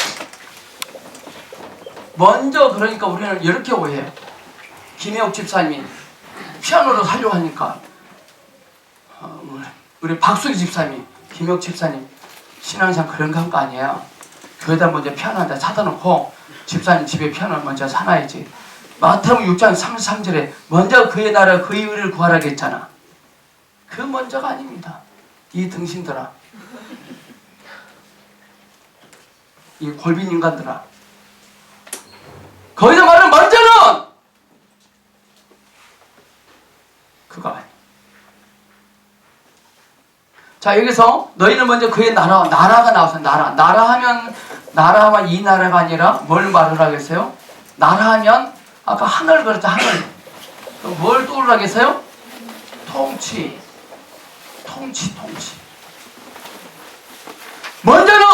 그러니까 우리는 이렇게 오해해요. 김혜옥 집사님이 피아노를 하려고 하니까 우리 박수기 집사님이 김혜옥 집사님 신앙상 그런 거 한 거 아니에요. 교회다 먼저 피아노 한 대 사다 놓고 집사님 집에 피아노를 먼저 사놔야지. 마태복음 6장 33절에 먼저 그의 나라 그의 의를 구하라고 했잖아. 그 먼저가 아닙니다. 이 등신들아, 이 골빈 인간들아, 거기서 말하는 먼저는 그거 아니에요. 자, 여기서 너희는 먼저 그의 나라가 나와서 나라하면 이 나라가 아니라 뭘 말을 하겠어요? 나라하면 아까 하늘 그랬죠. 하늘. 뭘 떠올라겠어요? 통치. 먼저는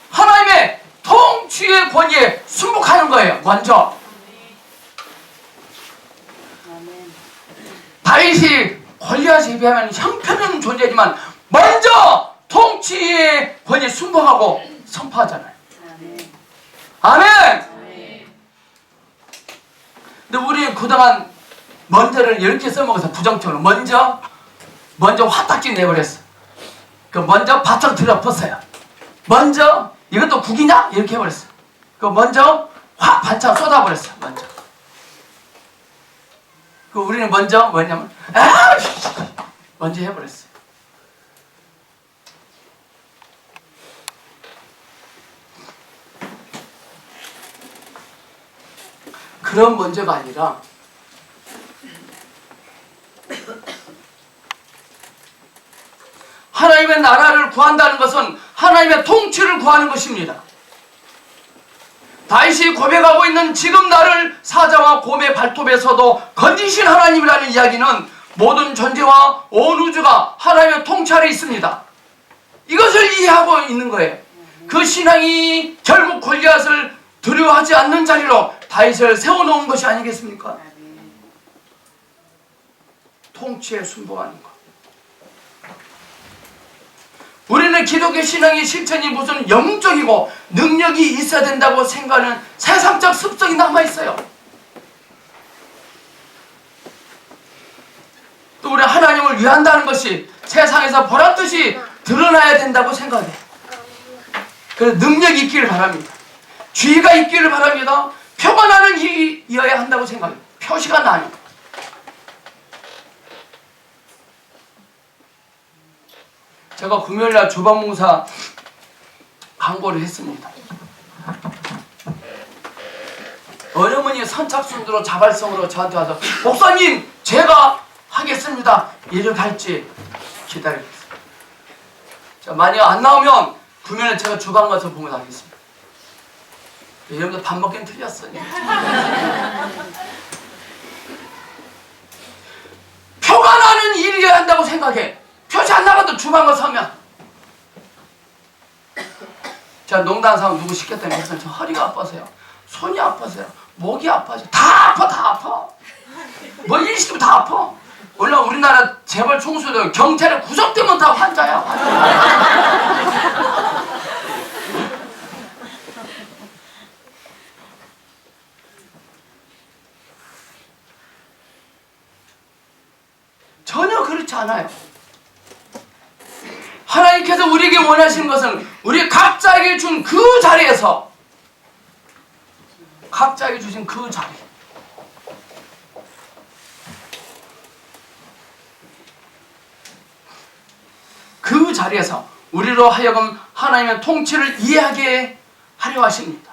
하나님의 통치의 권위에 순복하는 거예요. 먼저. 다윗이 골리앗에 비하면 형편은 존재지만 먼저 통치의 권위에 순복하고 선포하잖아요. 아멘. 근데 우리 그동안 먼저를 이렇게 써먹어서 부정적으로 먼저 화딱지 내버렸어. 그 먼저 바짝 들어엎었어요. 먼저 이것도 국이냐? 이렇게 해버렸어. 그 먼저 반찬 쏟아버렸어. 그 우리는 먼저 뭐냐면 먼저 해버렸어. 그런 먼저가 아니라 하나님의 나라를 구한다는 것은 하나님의 통치를 구하는 것입니다. 다윗이 고백하고 있는 지금 나를 사자와 곰의 발톱에서도 건지신 하나님이라는 이야기는 모든 존재와 온 우주가 하나님의 통치 아래 있습니다. 이것을 이해하고 있는 거예요. 그 신앙이 결국 골리앗을 두려워하지 않는 자리로 다윗을 세워놓은 것이 아니겠습니까? 통치에 순복하는 것. 우리는 기독교 신앙의 실천이 무슨 영적이고 능력이 있어야 된다고 생각하는 세상적 습성이 남아있어요. 또 우리 하나님을 위한다는 것이 세상에서 보란듯이 드러나야 된다고 생각해요. 그래서 능력이 있기를 바랍니다. 지혜가 있기를 바랍니다. 표가 나는 일이어야 한다고 생각해요. 표시가 나는. 제가 금요일날 주방봉사 강고를 했습니다. 어느 분이 선착순으로 자발성으로 저한테 와서 목사님 제가 하겠습니다 이렇게 할지 기다리겠습니다. 자, 만약 안 나오면 구면은 제가 주방 가서 보고 나겠습니다. 여러분들 밥 먹기는 틀렸어요. 표가 나는 일이어야 한다고 생각해. 표시 안 나가도 주방 가서 하면. 자, 농담 삼아 누구 시켰다면 저 허리가 아파서요. 손이 아파서요. 목이 아파서 다 아파, 다 아파. 뭐 일 시키면 다 아파. 원래 우리나라 재벌 총수들 경찰에 구속되면 다 환자야. 환자. 전혀 그렇지 않아요. 하나님께서 우리에게 원하시는 것은 우리 각자에게 준 그 자리에서, 각자에게 주신 그 자리, 그 자리에서 우리로 하여금 하나님의 통치를 이해하게 하려 하십니다.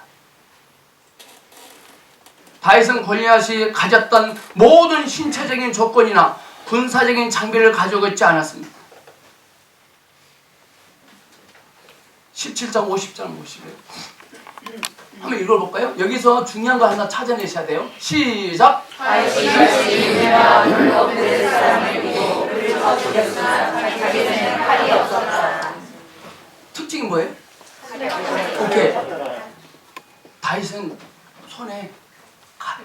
다윗은 골리앗이 가졌던 모든 신체적인 조건이나 군사적인 장비를 가지고 있지 않았습니다. 17장 50장 보시고요. 한번 읽어볼까요? 여기서 중요한 거 하나 찾아내셔야 돼요. 시작! 다윗이 말씀이니라 불로 그의 사람을 이기고 그를 쳐 죽였으나 자기는 칼이 없었다. 특징이 뭐예요? 오케이. 다윗은 손에 칼이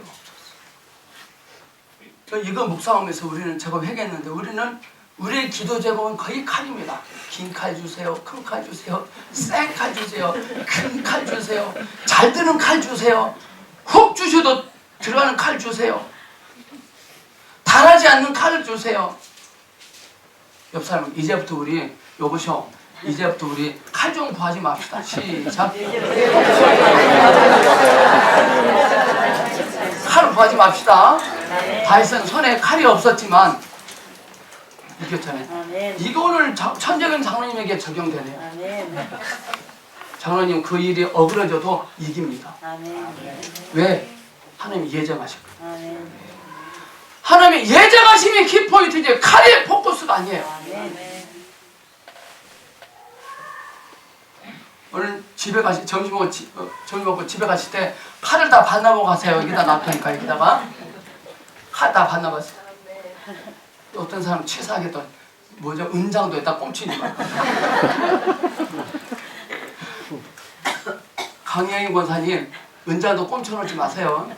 없었어요. 이거 묵상하면서 우리는 제법 회개했는데 우리는 우리의 기도 제목은 거의 칼입니다. 긴 칼 주세요. 큰 칼 주세요. 센 칼 주세요. 큰 칼 주세요. 잘 드는 칼 주세요. 훅 주셔도 들어가는 칼 주세요. 달하지 않는 칼을 주세요. 옆 사람 이제부터 우리 여보셔. 이제부터 우리 칼 좀 구하지 맙시다. 시작. 칼을 구하지 맙시다. 다윗은 손에 칼이 없었지만 이겼잖아요. 이거 오늘 천재경 장로님에게 적용되네요. 장로님 그 일이 어그러져도 이깁니다. 왜? 하나님이 예정하셨거든요. 하나님의 예정하심이 키포인트지 칼의 포커스가 아니에요. 오늘 집에 점심 먹고 집에 가실 때 칼을 다 반나보고 가세요. 여기다 놔두니까 여기다가 칼 다 반나봤어요. 어떤 사람 치사하게 또 뭐죠? 은장도에다 꼼치니 말. 강영희 권사님 은장도 꼼쳐놓지 마세요.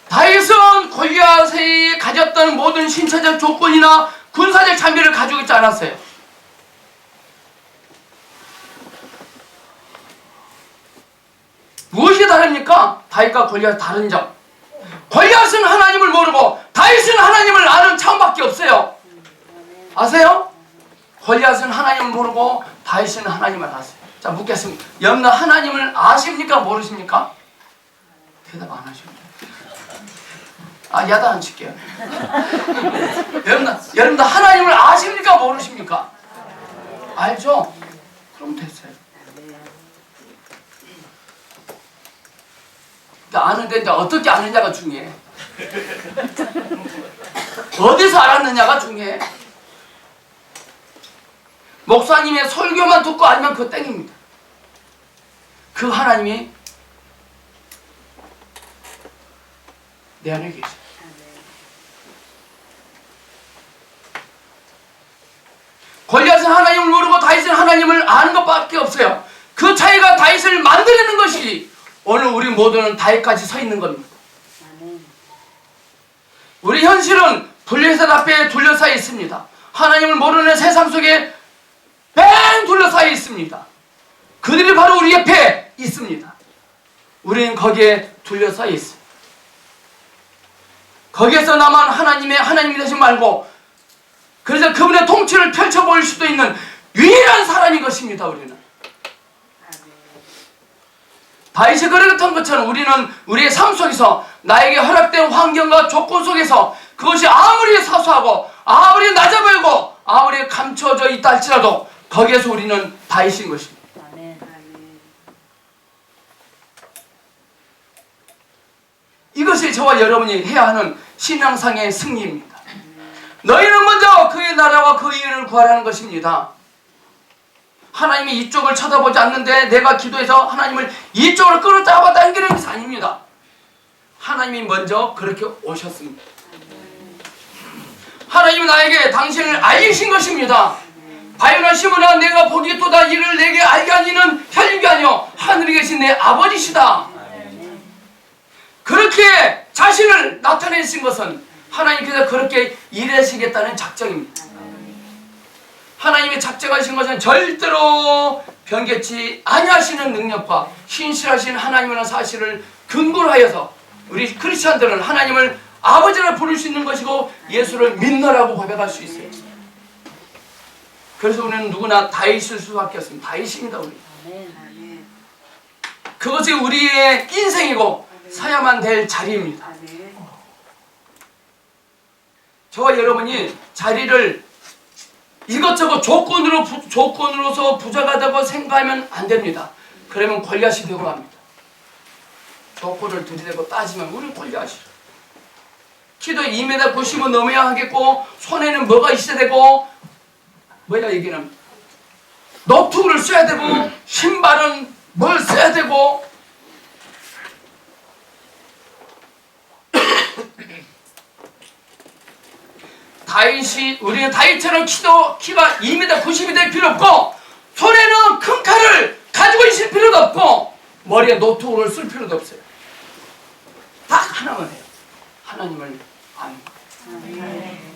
다윗은 골리앗이 가졌던 모든 신체적 조건이나 군사적 장비를 가지고 있지 않았어요. 무엇이 다릅니까? 다윗과 골리앗 다른 점. 골리앗은 하나님을 모르고 다윗은 하나님을 아는 차원밖에 없어요. 아세요? 골리앗은 하나님을 모르고 다윗은 하나님을 아세요. 자, 묻겠습니다. 여러분 하나님을 아십니까? 모르십니까? 대답 안 하십니다. 야단 안 칠게요. 여러분들 하나님을 아십니까? 모르십니까? 알죠? 그럼 됐어요. 아는데 이제 어떻게 아느냐가 중요해. 어디서 알았느냐가 중요해. 목사님의 설교만 듣고 알면 그거 땡입니다. 그 하나님이 내 안에 계셔. 골리앗은 하나님을 모르고 다윗은 하나님을 아는 것밖에 없어요. 그 차이가 다윗을 만들어내는 것이 오늘 우리 모두는 다윗까지 서 있는 겁니다. 우리 현실은 블레셋 앞에 둘러싸여 있습니다. 하나님을 모르는 세상 속에 뺑 둘러싸여 있습니다. 그들이 바로 우리 옆에 있습니다. 우리는 거기에 둘러싸여 있습니다. 거기에서 나만 하나님이 되신 말고 그래서 그분의 통치를 펼쳐볼 수도 있는 유일한 사람인 것입니다. 우리는 다윗이 그랬던 것처럼 우리는 우리의 삶 속에서 나에게 허락된 환경과 조건 속에서 그것이 아무리 사소하고 아무리 낮아 보이고 아무리 감춰져 있다 할지라도 거기에서 우리는 다윗인 것입니다. 이것이 저와 여러분이 해야 하는 신앙상의 승리입니다. 너희는 먼저 그의 나라와 그의 의를 구하라는 것입니다. 하나님이 이쪽을 쳐다보지 않는데 내가 기도해서 하나님을 이쪽으로 끌어잡아 당기는 것이 아닙니다. 하나님이 먼저 그렇게 오셨습니다. 하나님은 나에게 당신을 알리신 것입니다. 바요나 시몬아, 내가 보기도다 이를 내게 알게 하니는 혈육이 아니요 하늘에 계신 내 아버지시다. 그렇게 자신을 나타내신 것은 하나님께서 그렇게 일하시겠다는 작정입니다. 하나님이 작정하신 것은 절대로 변개치 아니하시는 능력과 신실하신 하나님이라는 사실을 근거로 하여서 우리 크리스찬들은 하나님을 아버지라 부를 수 있는 것이고 예수를 믿노라고 고백할 수 있어요. 그래서 우리는 누구나 다윗일 수밖에 없습니다. 다윗입니다. 우리. 그것이 우리의 인생이고 서야만 될 자리입니다. 저와 여러분이 자리를 이것저것 조건으로서 부자가 되고 생각하면 안 됩니다. 그러면 골리앗이 되고 합니다. 조건을 들이대고 따지면 우리 골리앗이죠. 키도 2m 90은 넘어야 하겠고 손에는 뭐가 있어야 되고 뭐야 여기는 노트를 써야 되고 신발은 뭘 써야 되고 우리는 다윗처럼 키가 2m 90이 될 필요 없고 손에는 큰 칼을 가지고 있을 필요도 없고 머리에 노트를 쓸 필요도 없어요. 딱 하나만 해요. 하나님을 아는 거예요.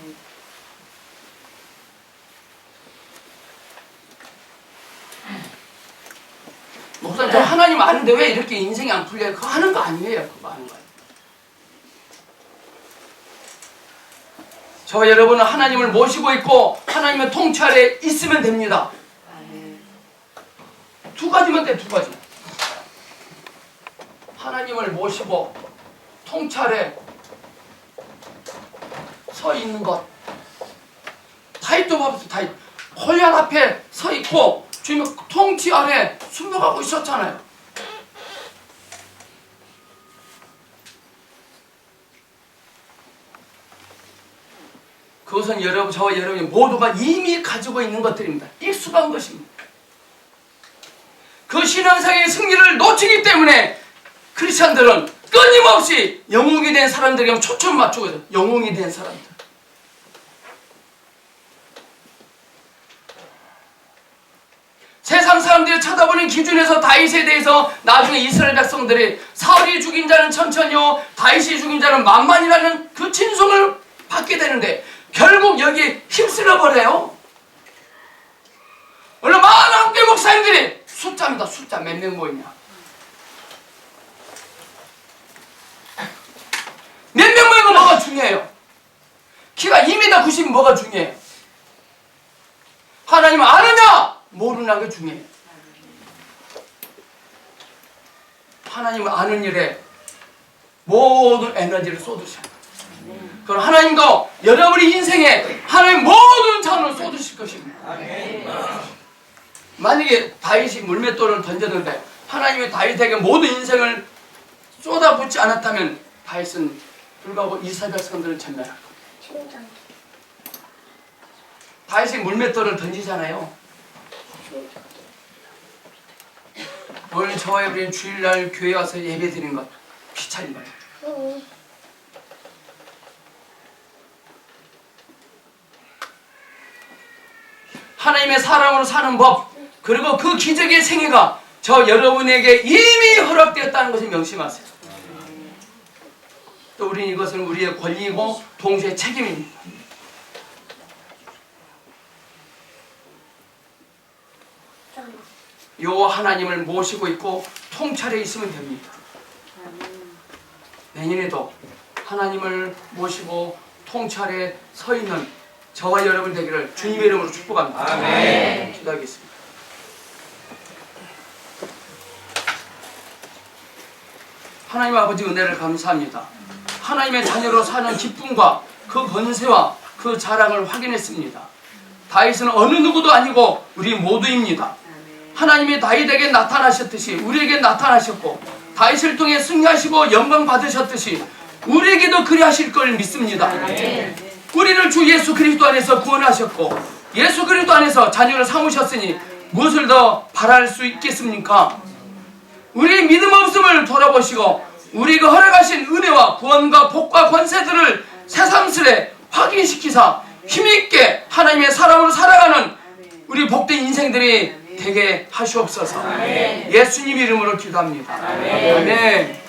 목사님 저 하나님 아는데 왜 이렇게 인생이 안 풀려요? 그거 하는 거 아니에요. 그거 하는 거예요. 저 여러분은 하나님을 모시고 있고 하나님의 통치 아래 있으면 됩니다. 두 가지만 돼, 두 가지. 하나님을 모시고 통치 아래 서 있는 것. 다윗도 봐보세요. 다윗 골리앗 앞에 서 있고 주님의 통치 아래 순복하고 있었잖아요. 그것은 저와 여러분이 모두가 이미 가지고 있는 것들입니다. 익숙한 것입니다. 그 신앙상의 승리를 놓치기 때문에 크리스찬들은 끊임없이 영웅이 된 사람들에게 초점 맞추고 있어요. 영웅이 된 사람들. 세상 사람들이 쳐다보는 기준에서 다윗에 대해서 나중에 이스라엘 백성들이 사울이 죽인 자는 천천히요 다윗이 죽인 자는 만만이라는 그 진송을 받게 되는데 결국 여기 휩쓸려 버려요. 원래 많은 학교 목사님들이 숫자입니다. 숫자 몇 명 모이냐. 몇 명 모이고 뭐가 중요해요? 키가 2m 90 뭐가 중요해요? 하나님을 아느냐 모르는 게 중요해요. 하나님을 아는 일에 모든 에너지를 쏟으셔요. 그럼 하나님도 여러분의 인생에 하나님 모든 자원을 쏟으실 것입니다. 만약에 다윗이 물맷돌을 던졌는데 하나님이 다윗에게 모든 인생을 쏟아붓지 않았다면 다윗은 불구하고 이스라엘 백성들은 전멸할 겁니다. 다윗이 물맷돌을 던지잖아요. 오늘 저와 여러분이 주일날 교회 와서 예배 드리는 것 귀찮은 거예요. 하나님의 사랑으로 사는 법 그리고 그 기적의 생애가 저 여러분에게 이미 허락되었다는 것을 명심하세요. 또 우리는 이것은 우리의 권리이고 동시에 책임입니다. 요 하나님을 모시고 있고 통찰에 있으면 됩니다. 내년에도 하나님을 모시고 통찰에 서 있는 저와 여러분 되기를 주님의 이름으로 축복합니다. 아멘. 기도하겠습니다. 하나님 아버지 은혜를 감사합니다. 하나님의 자녀로 사는 기쁨과 그 권세와 그 자랑을 확인했습니다. 다윗은 어느 누구도 아니고 우리 모두입니다. 하나님이 다윗에게 나타나셨듯이 우리에게 나타나셨고 다윗을 통해 승리하시고 영광 받으셨듯이 우리에게도 그리하실 걸 믿습니다. 우리를 주 예수 그리스도 안에서 구원하셨고 예수 그리스도 안에서 자녀를 삼으셨으니 무엇을 더 바랄 수 있겠습니까? 우리의 믿음 없음을 돌아보시고 우리가 허락하신 은혜와 구원과 복과 권세들을 새삼스레 확인시키사 힘있게 하나님의 사람으로 살아가는 우리 복된 인생들이 되게 하시옵소서. 예수님 이름으로 기도합니다. 아멘.